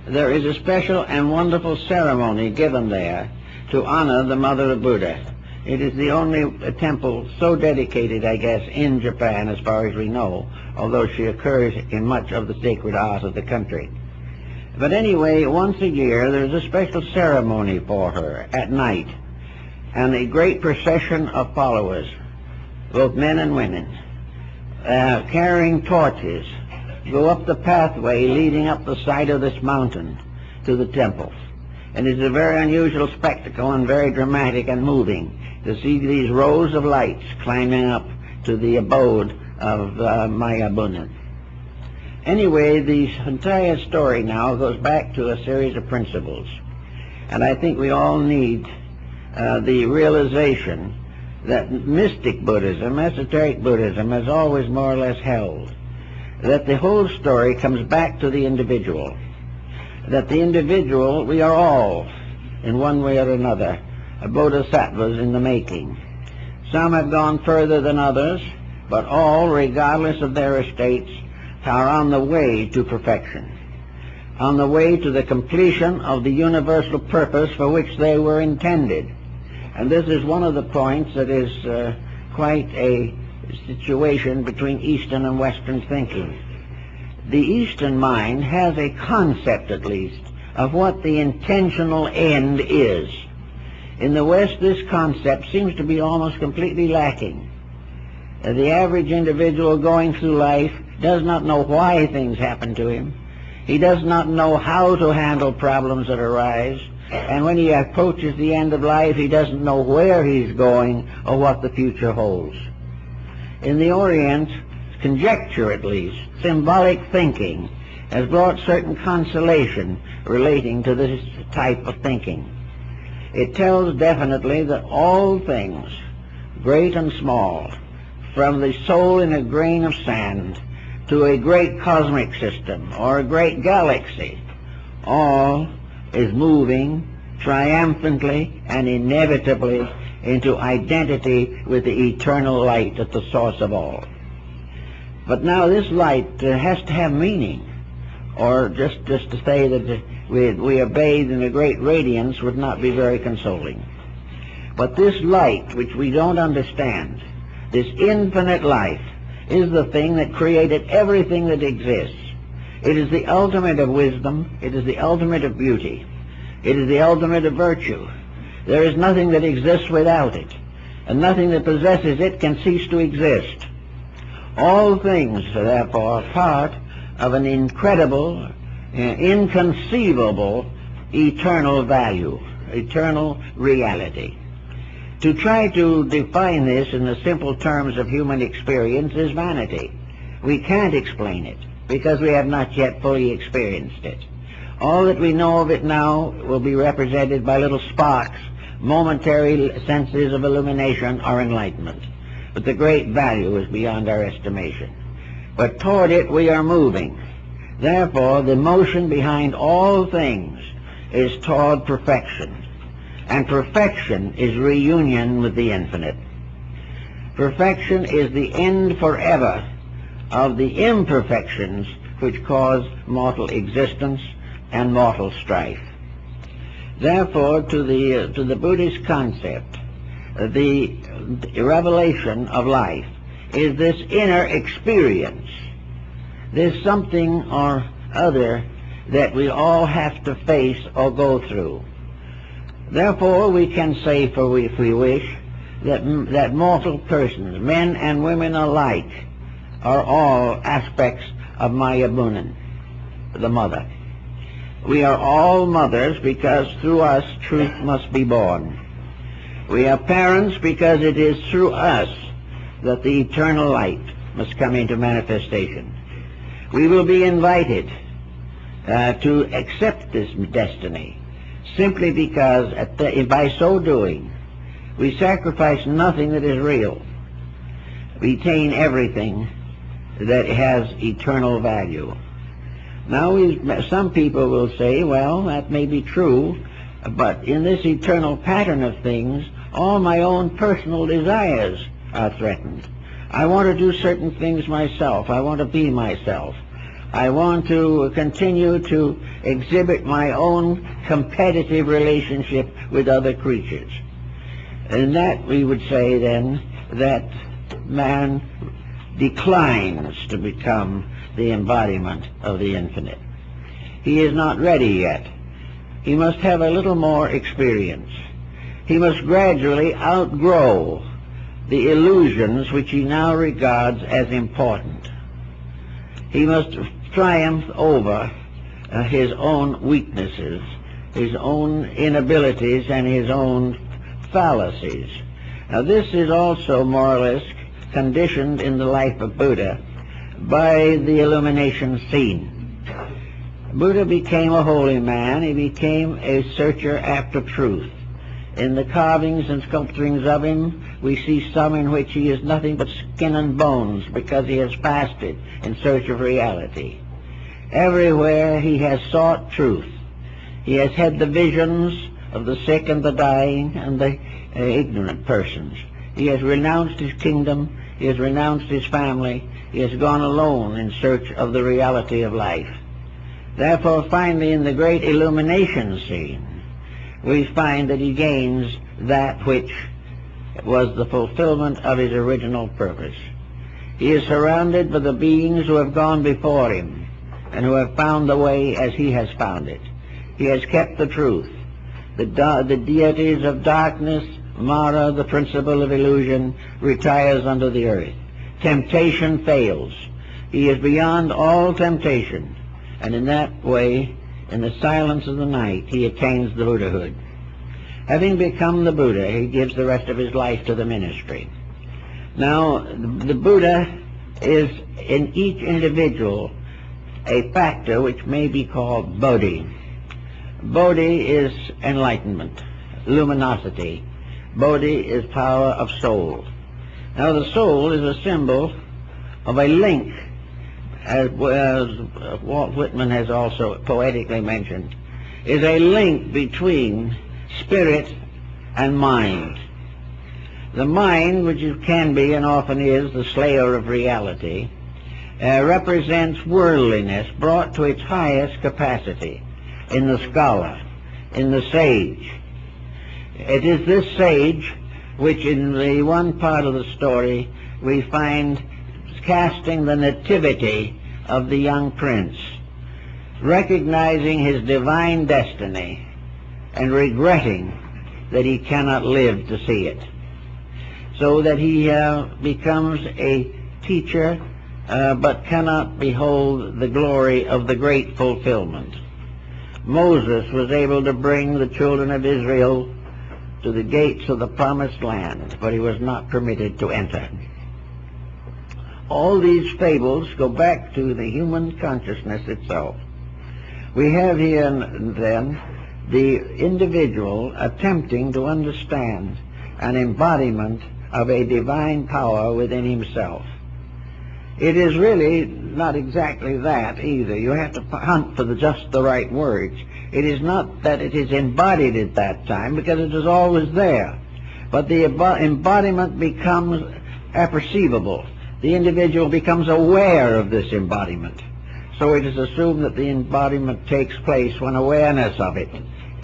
there is a special and wonderful ceremony given there to honor the mother of Buddha. It is the only temple so dedicated, I guess, in Japan as far as we know, although she occurs in much of the sacred art of the country. But anyway, once a year there is a special ceremony for her at night, and a great procession of followers, both men and women, carrying torches, go up the pathway leading up the side of this mountain to the temple. And it's a very unusual spectacle and very dramatic and moving to see these rows of lights climbing up to the abode of Maya Bunin. Anyway, the entire story now goes back to a series of principles. And I think we all need the realization that mystic Buddhism, esoteric Buddhism, has always more or less held that the whole story comes back to the individual. That the individual, we are all, in one way or another, bodhisattvas in the making. Some have gone further than others, but all, regardless of their estates, are on the way to perfection, on the way to the completion of the universal purpose for which they were intended. And this is one of the points that is quite a situation between Eastern and Western thinking. The Eastern mind has a concept, at least, of what the intentional end is. In the West, this concept seems to be almost completely lacking. The average individual going through life does not know why things happen to him. He does not know how to handle problems that arise. And when he approaches the end of life, he doesn't know where he's going or what the future holds. In the Orient, conjecture at least, symbolic thinking, has brought certain consolation relating to this type of thinking. It tells definitely that all things, great and small, from the soul in a grain of sand to a great cosmic system or a great galaxy, all is moving triumphantly and inevitably into identity with the eternal light at the source of all. But now this light has to have meaning, or just to say that we are bathed in a great radiance would not be very consoling. But this light, which we don't understand, this infinite life, is the thing that created everything that exists. It is the ultimate of wisdom. It is the ultimate of beauty. It is the ultimate of virtue. There is nothing that exists without it, and nothing that possesses it can cease to exist. All things, therefore, are part of an incredible, inconceivable, eternal value, eternal reality. To try to define this in the simple terms of human experience is vanity. We can't explain it, because we have not yet fully experienced it. All that we know of it now will be represented by little sparks, momentary senses of illumination or enlightenment. But the great value is beyond our estimation. But toward it we are moving. Therefore, the motion behind all things is toward perfection. And perfection is reunion with the infinite. Perfection is the end forever of the imperfections which cause mortal existence and mortal strife. Therefore, to the Buddhist concept, the revelation of life is this inner experience, this something or other that we all have to face or go through. Therefore, we can say, if we wish, that mortal persons, men and women alike, are all aspects of Maya Bunan, the mother. We are all mothers because through us truth must be born. We are parents because it is through us that the eternal light must come into manifestation. We will be invited to accept this destiny simply because by so doing we sacrifice nothing that is real, retain everything that has eternal value. Now, some people will say, well, that may be true, but in this eternal pattern of things, all my own personal desires are threatened. I want to do certain things myself. I want to be myself. I want to continue to exhibit my own competitive relationship with other creatures. And that, we would say then, that man declines to become the embodiment of the infinite. He is not ready yet. He must have a little more experience. He must gradually outgrow the illusions which he now regards as important. He must triumph over his own weaknesses, his own inabilities, and his own fallacies. Now, this is also more or less conditioned in the life of Buddha by the illumination scene. Buddha became a holy man. He became a searcher after truth. In the carvings and sculpturings of him, we see some in which he is nothing but skin and bones because he has fasted in search of reality. Everywhere he has sought truth. He has had the visions of the sick and the dying and the ignorant persons. He has renounced his kingdom. He has renounced his family. He has gone alone in search of the reality of life. Therefore, finally, in the great illumination scene, we find that he gains that which was the fulfillment of his original purpose. He is surrounded by the beings who have gone before him and who have found the way as he has found it. He has kept the truth. The deities of darkness, Mara, the principle of illusion, retires under the earth. Temptation fails. He is beyond all temptation, and in that way, in the silence of the night, he attains the Buddhahood. Having become the Buddha, he gives the rest of his life to the ministry. Now, the Buddha is in each individual a factor which may be called Bodhi. Bodhi is enlightenment, luminosity. Bodhi is power of soul. Now, the soul is a symbol of a link as Walt Whitman has also poetically mentioned, is a link between spirit and mind. The mind, which can be and often is the slayer of reality, represents worldliness brought to its highest capacity in the scholar, in the sage. It is this sage which in the one part of the story we find casting the nativity of the young prince, recognizing his divine destiny and regretting that he cannot live to see it, so that he becomes a teacher but cannot behold the glory of the great fulfillment. Moses was able to bring the children of Israel to the gates of the promised land, but he was not permitted to enter. All these fables go back to the human consciousness itself. We have here then the individual attempting to understand an embodiment of a divine power within himself. It is really not exactly that either. You have to hunt for just the right words. It is not that it is embodied at that time, because it is always there. But the embodiment becomes apperceivable. The individual becomes aware of this embodiment. So it is assumed that the embodiment takes place when awareness of it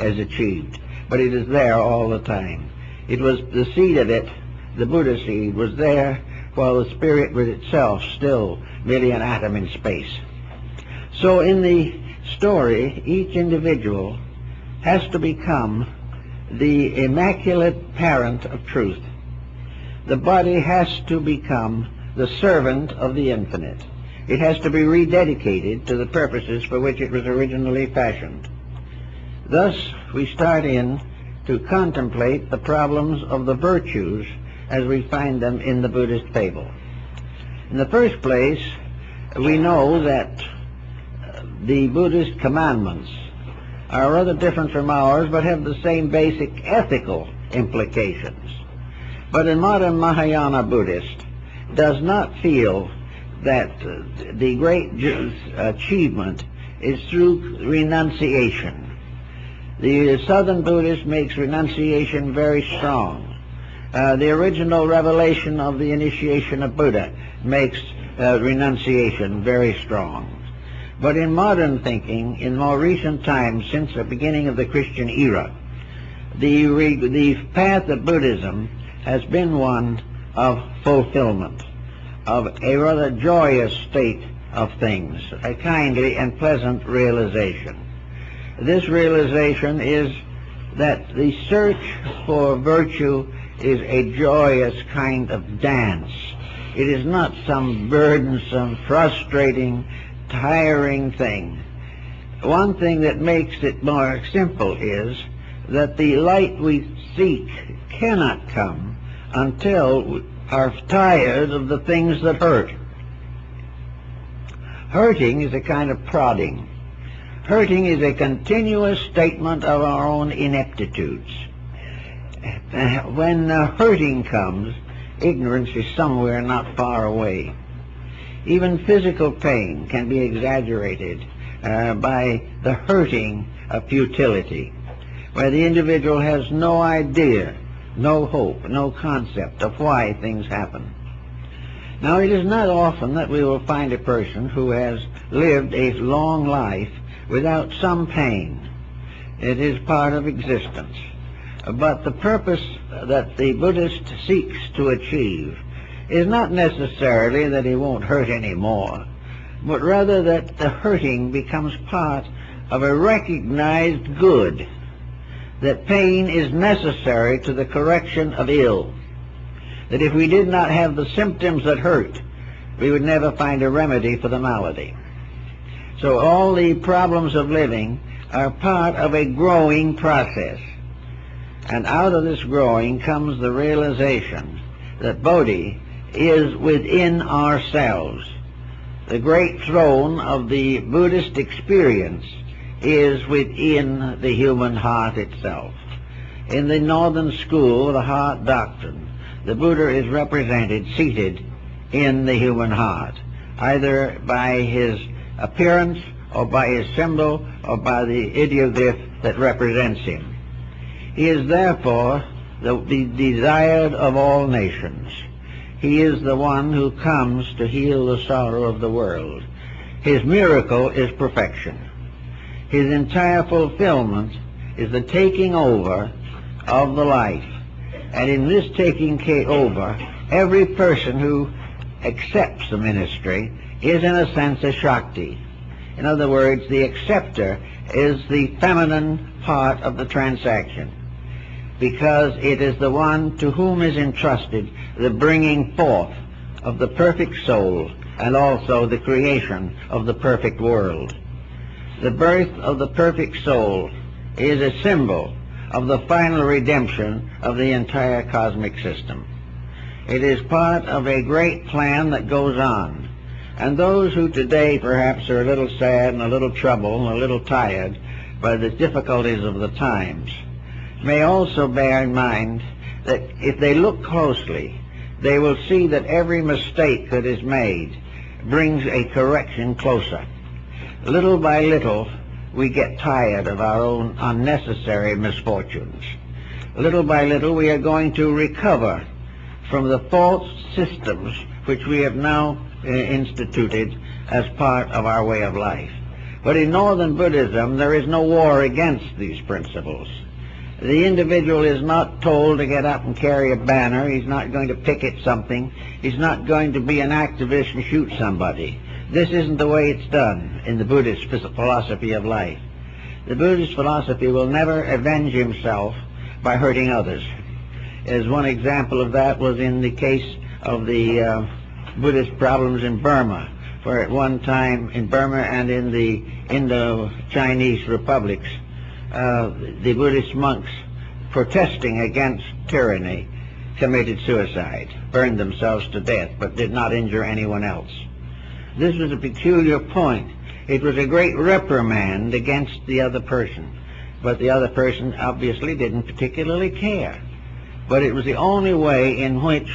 is achieved. But it is there all the time. It was the seed of it, the Buddha seed, was there while the spirit was itself still merely an atom in space. So in the story, each individual has to become the immaculate parent of truth. The body has to become the servant of the infinite. It has to be rededicated to the purposes for which it was originally fashioned. Thus, we start in to contemplate the problems of the virtues as we find them in the Buddhist fable. In the first place, we know that the Buddhist commandments are rather different from ours, but have the same basic ethical implications. But a modern Mahayana Buddhist does not feel that the great achievement is through renunciation. The Southern Buddhist makes renunciation very strong. The original revelation of the initiation of Buddha makes renunciation very strong. But in modern thinking, in more recent times, since the beginning of the Christian era, the path of Buddhism has been one of fulfillment, of a rather joyous state of things, a kindly and pleasant realization. This realization is that the search for virtue is a joyous kind of dance. It is not some burdensome, frustrating, tiring thing. One thing that makes it more simple is that the light we seek cannot come until we are tired of the things that hurt. Hurting is a kind of prodding. Hurting is a continuous statement of our own ineptitudes. When hurting comes, ignorance is somewhere not far away. Even physical pain can be exaggerated by the hurting of futility, where the individual has no idea, no hope, no concept of why things happen. Now, it is not often that we will find a person who has lived a long life without some pain. It is part of existence. But the purpose that the Buddhist seeks to achieve is not necessarily that he won't hurt anymore, but rather that the hurting becomes part of a recognized good, that pain is necessary to the correction of ill, that if we did not have the symptoms that hurt, we would never find a remedy for the malady. So all the problems of living are part of a growing process. And out of this growing comes the realization that Bodhi is within ourselves. The great throne of the Buddhist experience is within the human heart itself. In the Northern School, the heart doctrine, the Buddha is represented seated in the human heart. either by his appearance or by his symbol or by the ideoglyph that represents him. He is therefore the desired of all nations. He is the one who comes to heal the sorrow of the world. His miracle is perfection. His entire fulfillment is the taking over of the life. And in this taking over, every person who accepts the ministry is in a sense a Shakti. In other words, the acceptor is the feminine part of the transaction, because it is the one to whom is entrusted the bringing forth of the perfect soul and also the creation of the perfect world. The birth of the perfect soul is a symbol of the final redemption of the entire cosmic system. It is part of a great plan that goes on, and those who today perhaps are a little sad and a little troubled and a little tired by the difficulties of the times may also bear in mind that if they look closely, they will see that every mistake that is made brings a correction closer. Little by little, we get tired of our own unnecessary misfortunes. Little by little, we are going to recover from the false systems which we have now instituted as part of our way of life. But in Northern Buddhism, there is no war against these principles. The individual is not told to get up and carry a banner. He's not going to picket something. He's not going to be an activist and shoot somebody. This isn't the way it's done in the Buddhist philosophy of life. The Buddhist philosophy will never avenge himself by hurting others. As one example of that was in the case of the Buddhist problems in Burma, where at one time in Burma and in the Indo-Chinese republics, the Buddhist monks protesting against tyranny committed suicide, burned themselves to death, but did not injure anyone else. This was a peculiar point. It was a great reprimand against the other person, but the other person obviously didn't particularly care. But it was the only way in which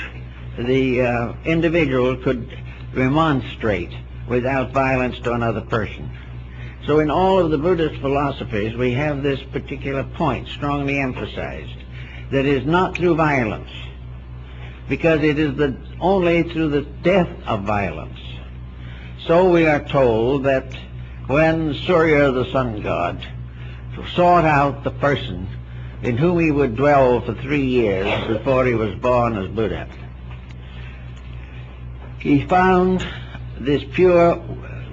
the individual could remonstrate without violence to another person. So in all of the Buddhist philosophies, we have this particular point strongly emphasized, that it is not through violence, because it is only through the death of violence. So we are told that when Surya, the sun god, sought out the person in whom he would dwell for 3 years before he was born as Buddha, he found this pure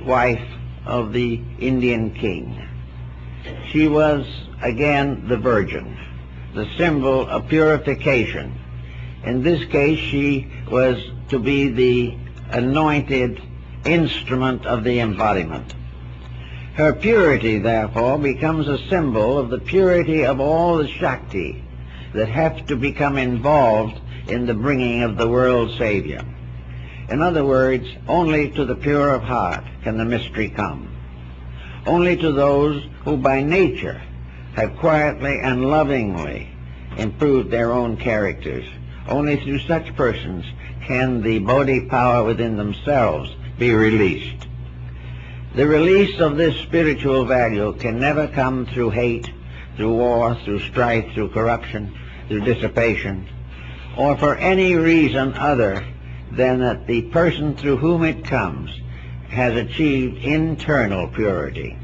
wife of the Indian king. She was again the virgin, the symbol of purification. In this case, she was to be the anointed instrument of the embodiment. Her purity, therefore, becomes a symbol of the purity of all the Shakti that have to become involved in the bringing of the world Savior. In other words, only to the pure of heart can the mystery come. Only to those who by nature have quietly and lovingly improved their own characters. Only through such persons can the Bodhi power within themselves be released. The release of this spiritual value can never come through hate, through war, through strife, through corruption, through dissipation, or for any reason other than that the person through whom it comes has achieved internal purity.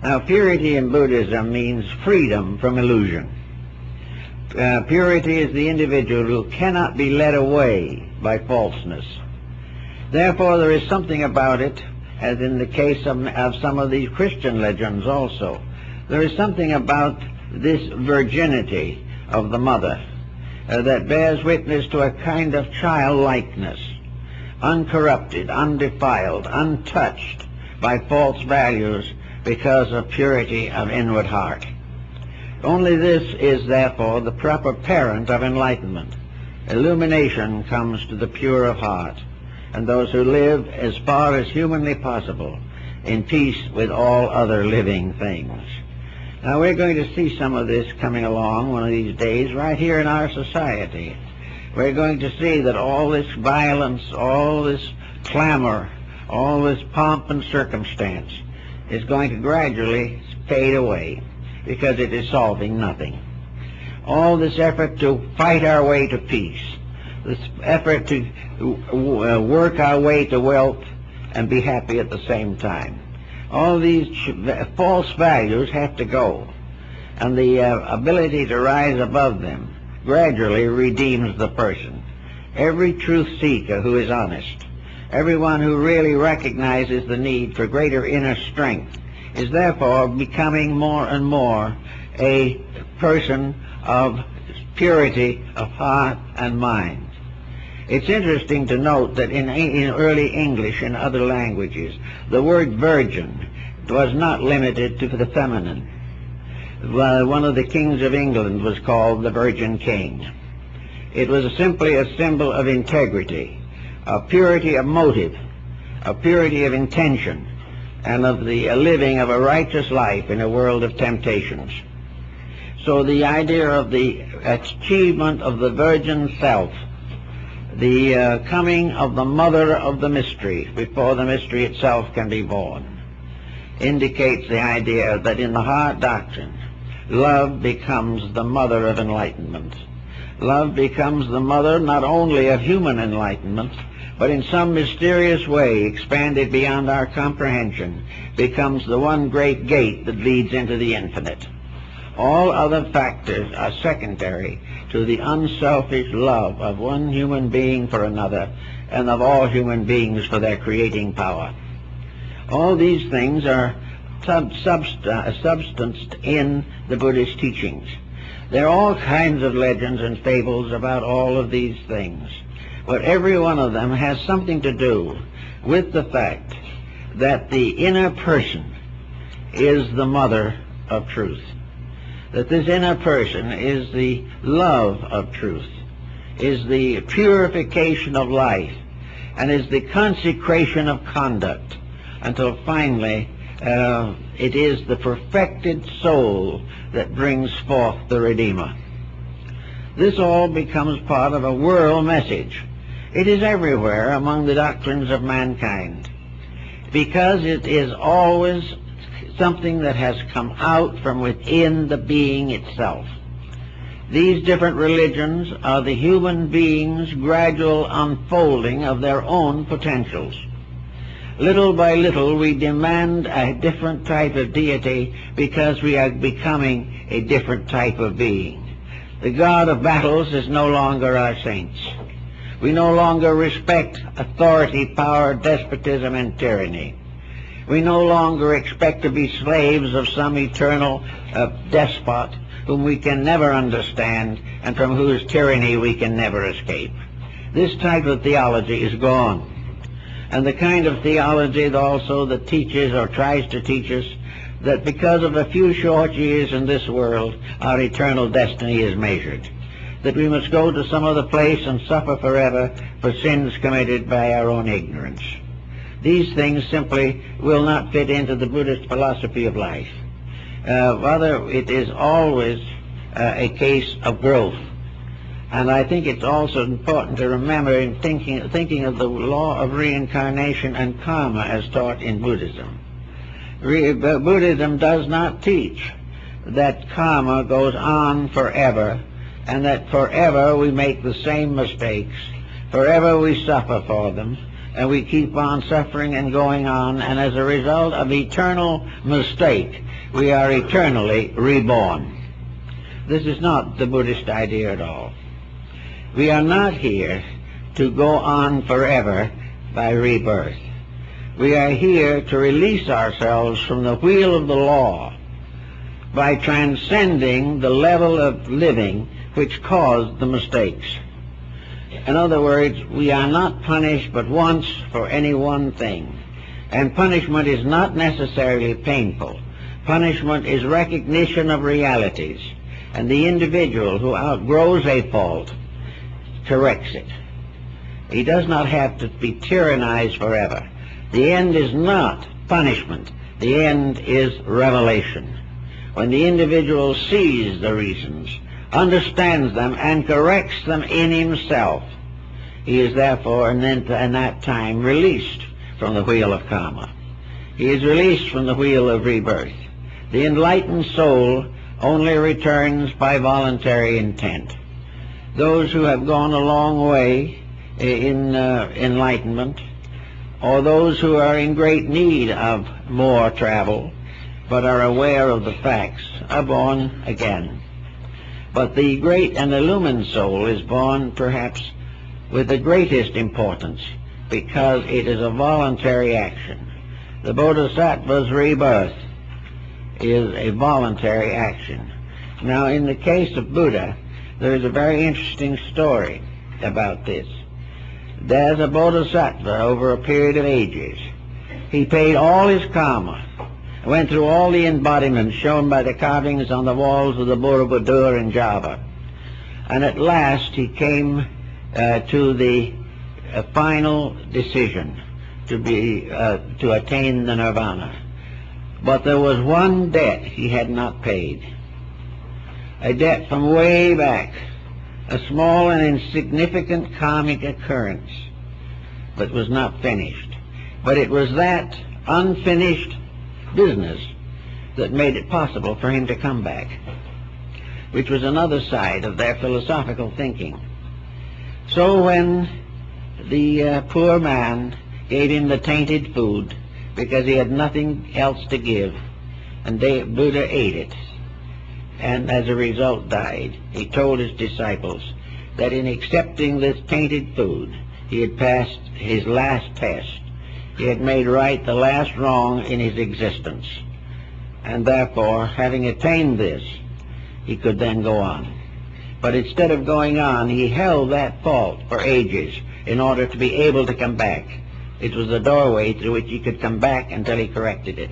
Now, purity in Buddhism means freedom from illusion. Purity is the individual who cannot be led away by falseness. Therefore, there is something about it, as in the case of some of these Christian legends also. There is something about this virginity of the mother that bears witness to a kind of childlikeness, uncorrupted, undefiled, untouched by false values because of purity of inward heart. Only this is, therefore, the proper parent of enlightenment. Illumination comes to the pure of heart, and those who live as far as humanly possible in peace with all other living things. Now, we're going to see some of this coming along one of these days right here in our society. We're going to see that all this violence, all this clamor, all this pomp and circumstance is going to gradually fade away because it is solving nothing. All this effort to fight our way to peace, this effort to work our way to wealth and be happy at the same time, all these false values have to go, and the ability to rise above them gradually redeems the person. Every truth seeker who is honest, everyone who really recognizes the need for greater inner strength, is therefore becoming more and more a person of purity of heart and mind. It's interesting to note that in early English and other languages, the word virgin was not limited to the feminine. One of the kings of England was called the Virgin King. It was simply a symbol of integrity, of purity of motive, of purity of intention, and of the living of a righteous life in a world of temptations. So the idea of the achievement of the virgin self, the coming of the mother of the mystery before the mystery itself can be born, indicates the idea that in the heart doctrine, love becomes the mother of enlightenment. Love becomes the mother not only of human enlightenment, but in some mysterious way, expanded beyond our comprehension, becomes the one great gate that leads into the infinite. All other factors are secondary to the unselfish love of one human being for another, and of all human beings for their creating power. All these things are substanced in the Buddhist teachings. There are all kinds of legends and fables about all of these things, but every one of them has something to do with the fact that the inner person is the mother of truth, that this inner person is the love of truth, is the purification of life, and is the consecration of conduct, until finally it is the perfected soul that brings forth the Redeemer. This all becomes part of a world message. It is everywhere among the doctrines of mankind, because it is always something that has come out from within the being itself. These different religions are the human being's gradual unfolding of their own potentials. Little by little we demand a different type of deity because we are becoming a different type of being. The God of battles is no longer our saints. We no longer respect authority, power, despotism, and tyranny. We no longer expect to be slaves of some eternal despot whom we can never understand and from whose tyranny we can never escape. This type of theology is gone. And the kind of theology also that teaches or tries to teach us that because of a few short years in this world, our eternal destiny is measured, that we must go to some other place and suffer forever for sins committed by our own ignorance. These things simply will not fit into the Buddhist philosophy of life. Rather, it is always a case of growth. And I think it's also important to remember in thinking of the law of reincarnation and karma as taught in Buddhism. Buddhism does not teach that karma goes on forever, and that forever we make the same mistakes, forever we suffer for them, and we keep on suffering and going on, and as a result of eternal mistake, we are eternally reborn. This is not the Buddhist idea at all. We are not here to go on forever by rebirth. We are here to release ourselves from the wheel of the law by transcending the level of living which caused the mistakes. In other words, we are not punished but once for any one thing. And punishment is not necessarily painful. Punishment is recognition of realities. And the individual who outgrows a fault corrects it. He does not have to be tyrannized forever. The end is not punishment. The end is revelation. When the individual sees the reasons, understands them, and corrects them in himself, he is therefore in that time released from the wheel of karma. He is released from the wheel of rebirth. The enlightened soul only returns by voluntary intent. Those who have gone a long way in enlightenment, or those who are in great need of more travel, but are aware of the facts, are born again. But the great and illumined soul is born perhaps with the greatest importance, because it is a voluntary action. The Bodhisattva's rebirth is a voluntary action. Now, in the case of Buddha, there is a very interesting story about this. There's a Bodhisattva over a period of ages. He paid all his karma, went through all the embodiments shown by the carvings on the walls of the Borobudur in Java, and at last he came to the final decision to attain the nirvana. But there was one debt he had not paid, a debt from way back, a small and insignificant karmic occurrence, but was not finished. But it was that unfinished business that made it possible for him to come back, which was another side of their philosophical thinking. So when the poor man gave him the tainted food because he had nothing else to give, and Buddha ate it, and as a result died, he told his disciples that in accepting this tainted food, he had passed his last test. He had made right the last wrong in his existence, and therefore, having attained this, he could then go on. But instead of going on, he held that fault for ages in order to be able to come back. It was the doorway through which he could come back until he corrected it.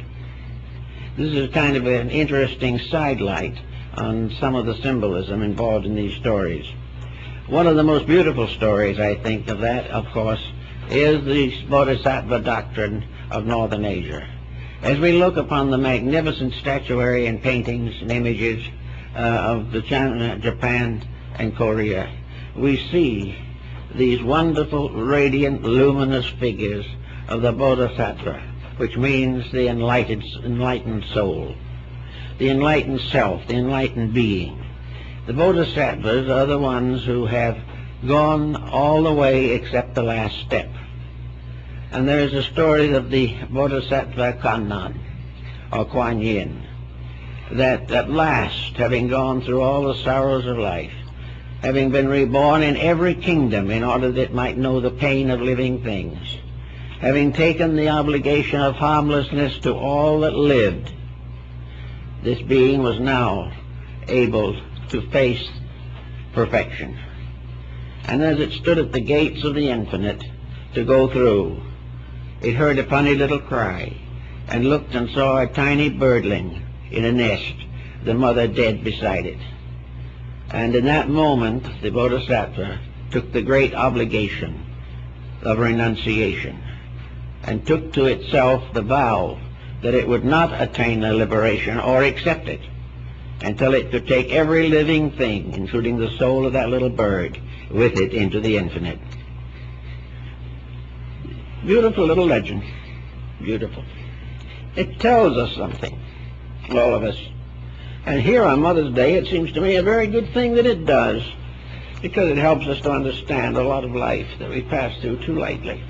This is kind of an interesting sidelight on some of the symbolism involved in these stories. One of the most beautiful stories, I think, of that, of course, is the Bodhisattva doctrine of Northern Asia. As we look upon the magnificent statuary and paintings and images of China, Japan, and Korea, we see these wonderful, radiant, luminous figures of the Bodhisattva, which means the enlightened soul, the enlightened self, the enlightened being. The Bodhisattvas are the ones who have gone all the way except the last step. And there is a story of the Bodhisattva Kannan, or Kuan Yin, that at last, having gone through all the sorrows of life, having been reborn in every kingdom in order that it might know the pain of living things, having taken the obligation of harmlessness to all that lived, this being was now able to face perfection. And as it stood at the gates of the infinite to go through, it heard a funny little cry, and looked and saw a tiny birdling in a nest, the mother dead beside it. And in that moment, the Bodhisattva took the great obligation of renunciation, and took to itself the vow that it would not attain the liberation or accept it until it could take every living thing, including the soul of that little bird, with it into the infinite. Beautiful little legend. Beautiful. It tells us something, all of us. And here on Mother's Day, it seems to me a very good thing that it does, because it helps us to understand a lot of life that we pass through too lightly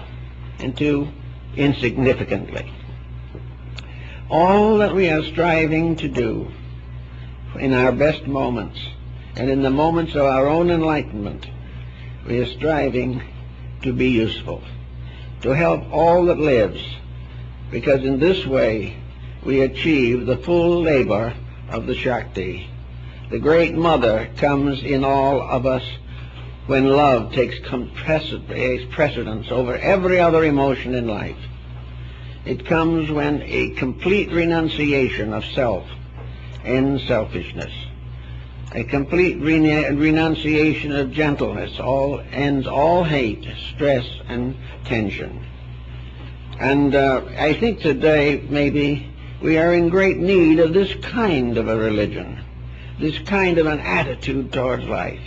and too insignificantly. All that we are striving to do in our best moments and in the moments of our own enlightenment, we are striving to be useful, to help all that lives, because in this way we achieve the full labor of the Shakti. The Great Mother comes in all of us when love takes precedence over every other emotion in life. It comes when a complete renunciation of self ends selfishness. A complete renunciation of gentleness ends all hate, stress, and tension. And I think today maybe we are in great need of this kind of a religion, this kind of an attitude towards life.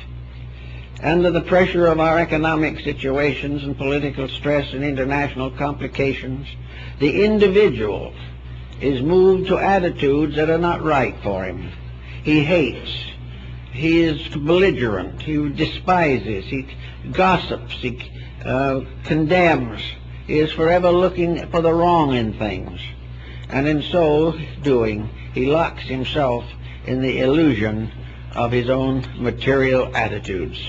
Under the pressure of our economic situations and political stress and international complications, the individual is moved to attitudes that are not right for him. He hates. He is belligerent. He despises. He gossips. He condemns. He is forever looking for the wrong in things. And in so doing, he locks himself in the illusion of his own material attitudes.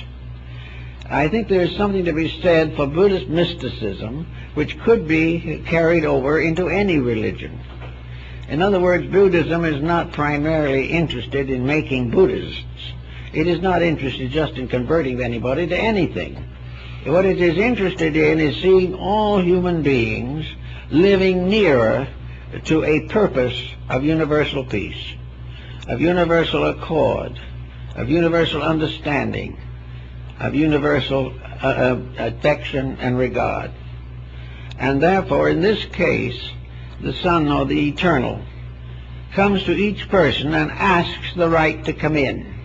I think there is something to be said for Buddhist mysticism, which could be carried over into any religion. In other words, Buddhism is not primarily interested in making Buddhists. It is not interested just in converting anybody to anything. What it is interested in is seeing all human beings living nearer to a purpose of universal peace, of universal accord, of universal understanding, of universal affection and regard. And therefore, in this case, the Son, or the Eternal, comes to each person and asks the right to come in.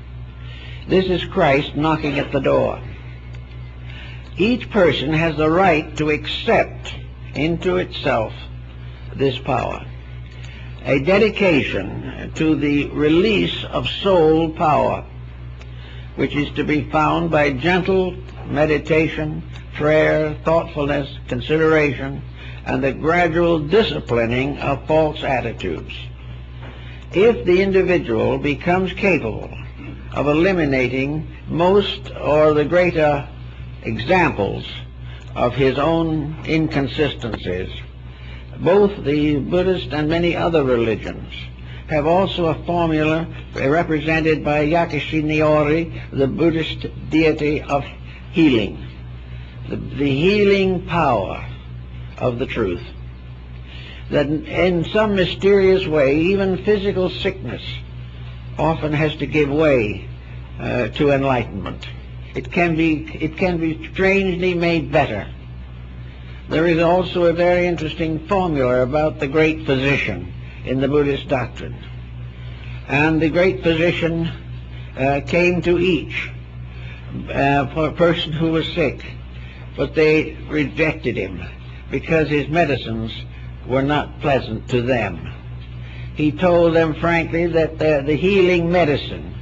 This is Christ knocking at the door. Each person has the right to accept into itself this power, a dedication to the release of soul power, which is to be found by gentle meditation, prayer, thoughtfulness, consideration, and the gradual disciplining of false attitudes. If the individual becomes capable of eliminating most or the greater examples of his own inconsistencies, both the Buddhist and many other religions have also a formula represented by Yakushi Niori, the Buddhist deity of healing, the healing power of the truth, that in some mysterious way even physical sickness often has to give way to enlightenment. It can be strangely made better. There is also a very interesting formula about the great physician in the Buddhist doctrine. And the great physician came to each for a person who was sick, but they rejected him because his medicines were not pleasant to them. He told them frankly that the healing medicine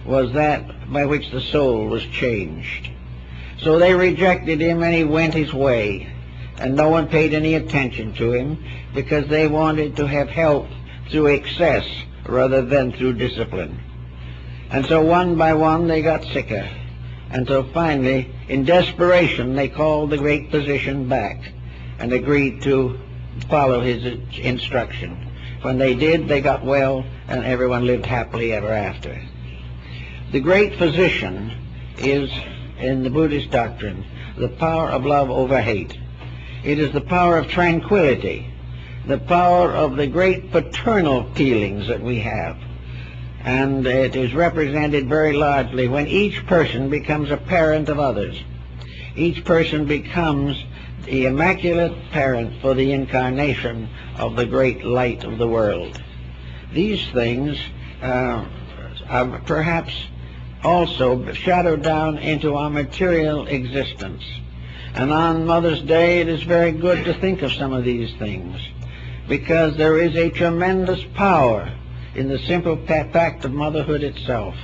was that by which the soul was changed. So they rejected him, and he went his way, and no one paid any attention to him because they wanted to have help through excess rather than through discipline. And so one by one they got sicker, until finally, in desperation, they called the great physician back and agreed to follow his instruction. When they did, they got well, and everyone lived happily ever after. The great physician is, in the Buddhist doctrine, the power of love over hate. It is the power of tranquility, the power of the great paternal feelings that we have. And it is represented very largely when each person becomes a parent of others. Each person becomes the immaculate parent for the incarnation of the great light of the world. These things are perhaps also shadowed down into our material existence. And on Mother's Day, it is very good to think of some of these things, because there is a tremendous power in the simple fact of motherhood itself,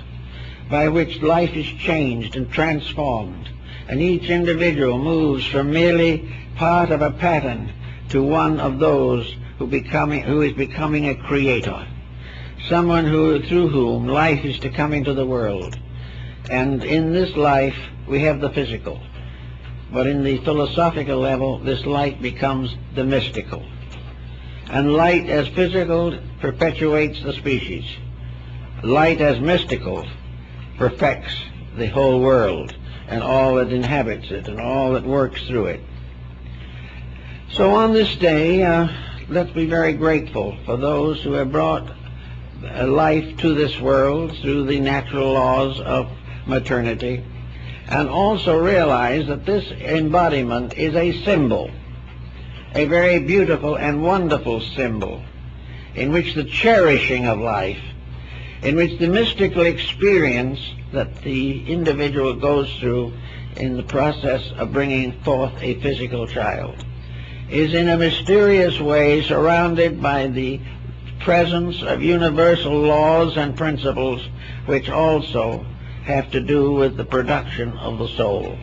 by which life is changed and transformed, and each individual moves from merely part of a pattern to one of those who is becoming a creator, someone through whom life is to come into the world. And in this life we have the physical, but in the philosophical level this light becomes the mystical. And light as physical perpetuates the species. Light as mystical perfects the whole world and all that inhabits it and all that works through it. So on this day, let's be very grateful for those who have brought life to this world through the natural laws of maternity, and also realize that this embodiment is a symbol, a very beautiful and wonderful symbol, in which the cherishing of life in which the mystical experience that the individual goes through in the process of bringing forth a physical child is in a mysterious way surrounded by the presence of universal laws and principles which also have to do with the production of the soul.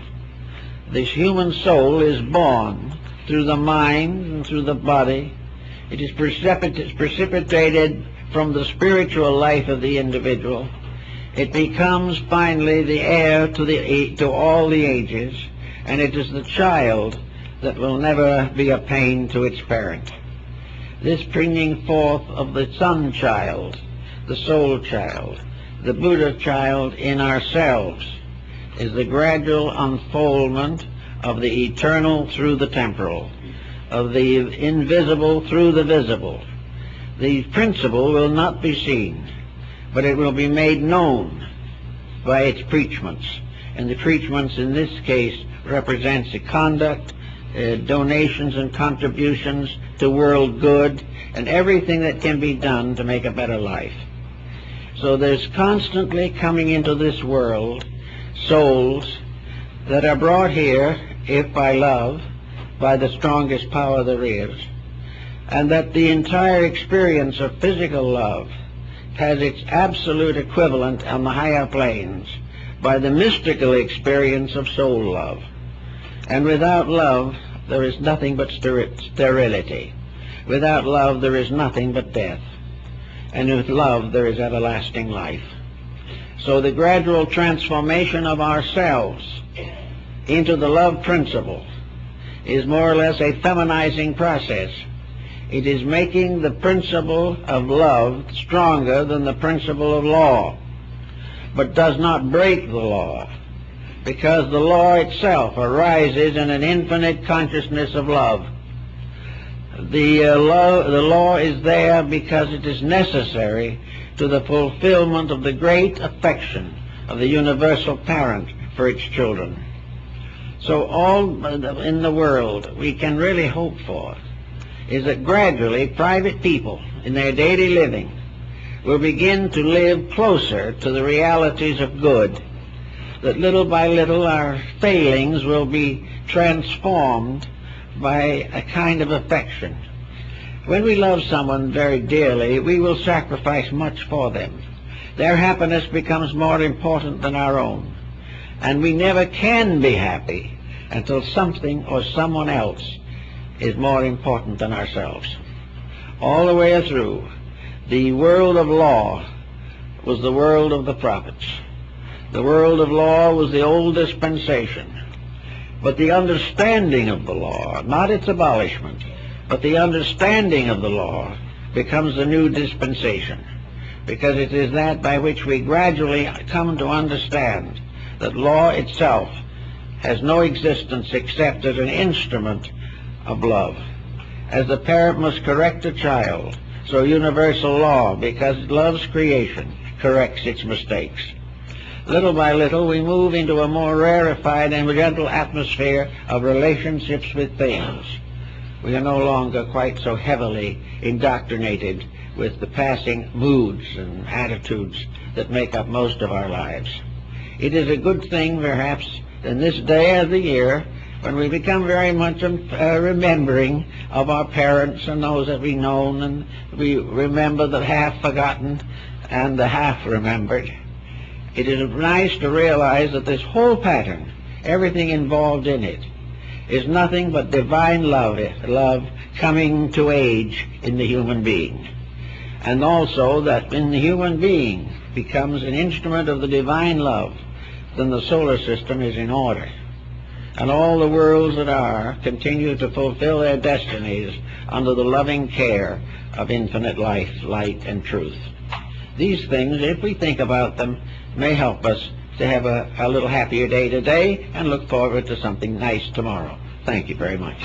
This human soul is born through the mind and through the body. It is precipitated from the spiritual life of the individual. It becomes finally the heir to all the ages, and it is the child that will never be a pain to its parent. This bringing forth of the sun child, the soul child, the Buddha child in ourselves is the gradual unfoldment of the eternal through the temporal, of the invisible through the visible. The principle will not be seen, but it will be made known by its preachments. And the preachments in this case represents the conduct, donations and contributions to world good, and everything that can be done to make a better life. So there's constantly coming into this world souls that are brought here, if by love, by the strongest power there is, and that the entire experience of physical love has its absolute equivalent on the higher planes by the mystical experience of soul love. And without love, there is nothing but sterility. Without love, there is nothing but death. And with love, there is everlasting life. So the gradual transformation of ourselves into the love principle is more or less a feminizing process. It is making the principle of love stronger than the principle of law, but does not break the law, because the law itself arises in an infinite consciousness of love. The law is there because it is necessary to the fulfillment of the great affection of the universal parent for its children. So all in the world we can really hope for is that gradually private people in their daily living will begin to live closer to the realities of good, that little by little our failings will be transformed by a kind of affection. When we love someone very dearly, we will sacrifice much for them. Their happiness becomes more important than our own, and we never can be happy until something or someone else is more important than ourselves. All the way through, the world of law was the world of the prophets. The world of law was the old dispensation. But the understanding of the law, not its abolishment, but the understanding of the law becomes the new dispensation, because it is that by which we gradually come to understand that law itself has no existence except as an instrument of love. As the parent must correct a child, so universal law, because it loves creation, corrects its mistakes. Little by little we move into a more rarefied and gentle atmosphere of relationships with things. We are no longer quite so heavily indoctrinated with the passing moods and attitudes that make up most of our lives. It is a good thing, perhaps, in this day of the year when we become very much remembering of our parents and those that we've known, and we remember the half forgotten and the half remembered. It is nice to realize that this whole pattern, everything involved in it, is nothing but divine love coming to age in the human being. And also that when the human being becomes an instrument of the divine love, then the solar system is in order. And all the worlds that are continue to fulfill their destinies under the loving care of infinite life, light, and truth. These things, if we think about them, may help us to have a little happier day today and look forward to something nice tomorrow. Thank you very much.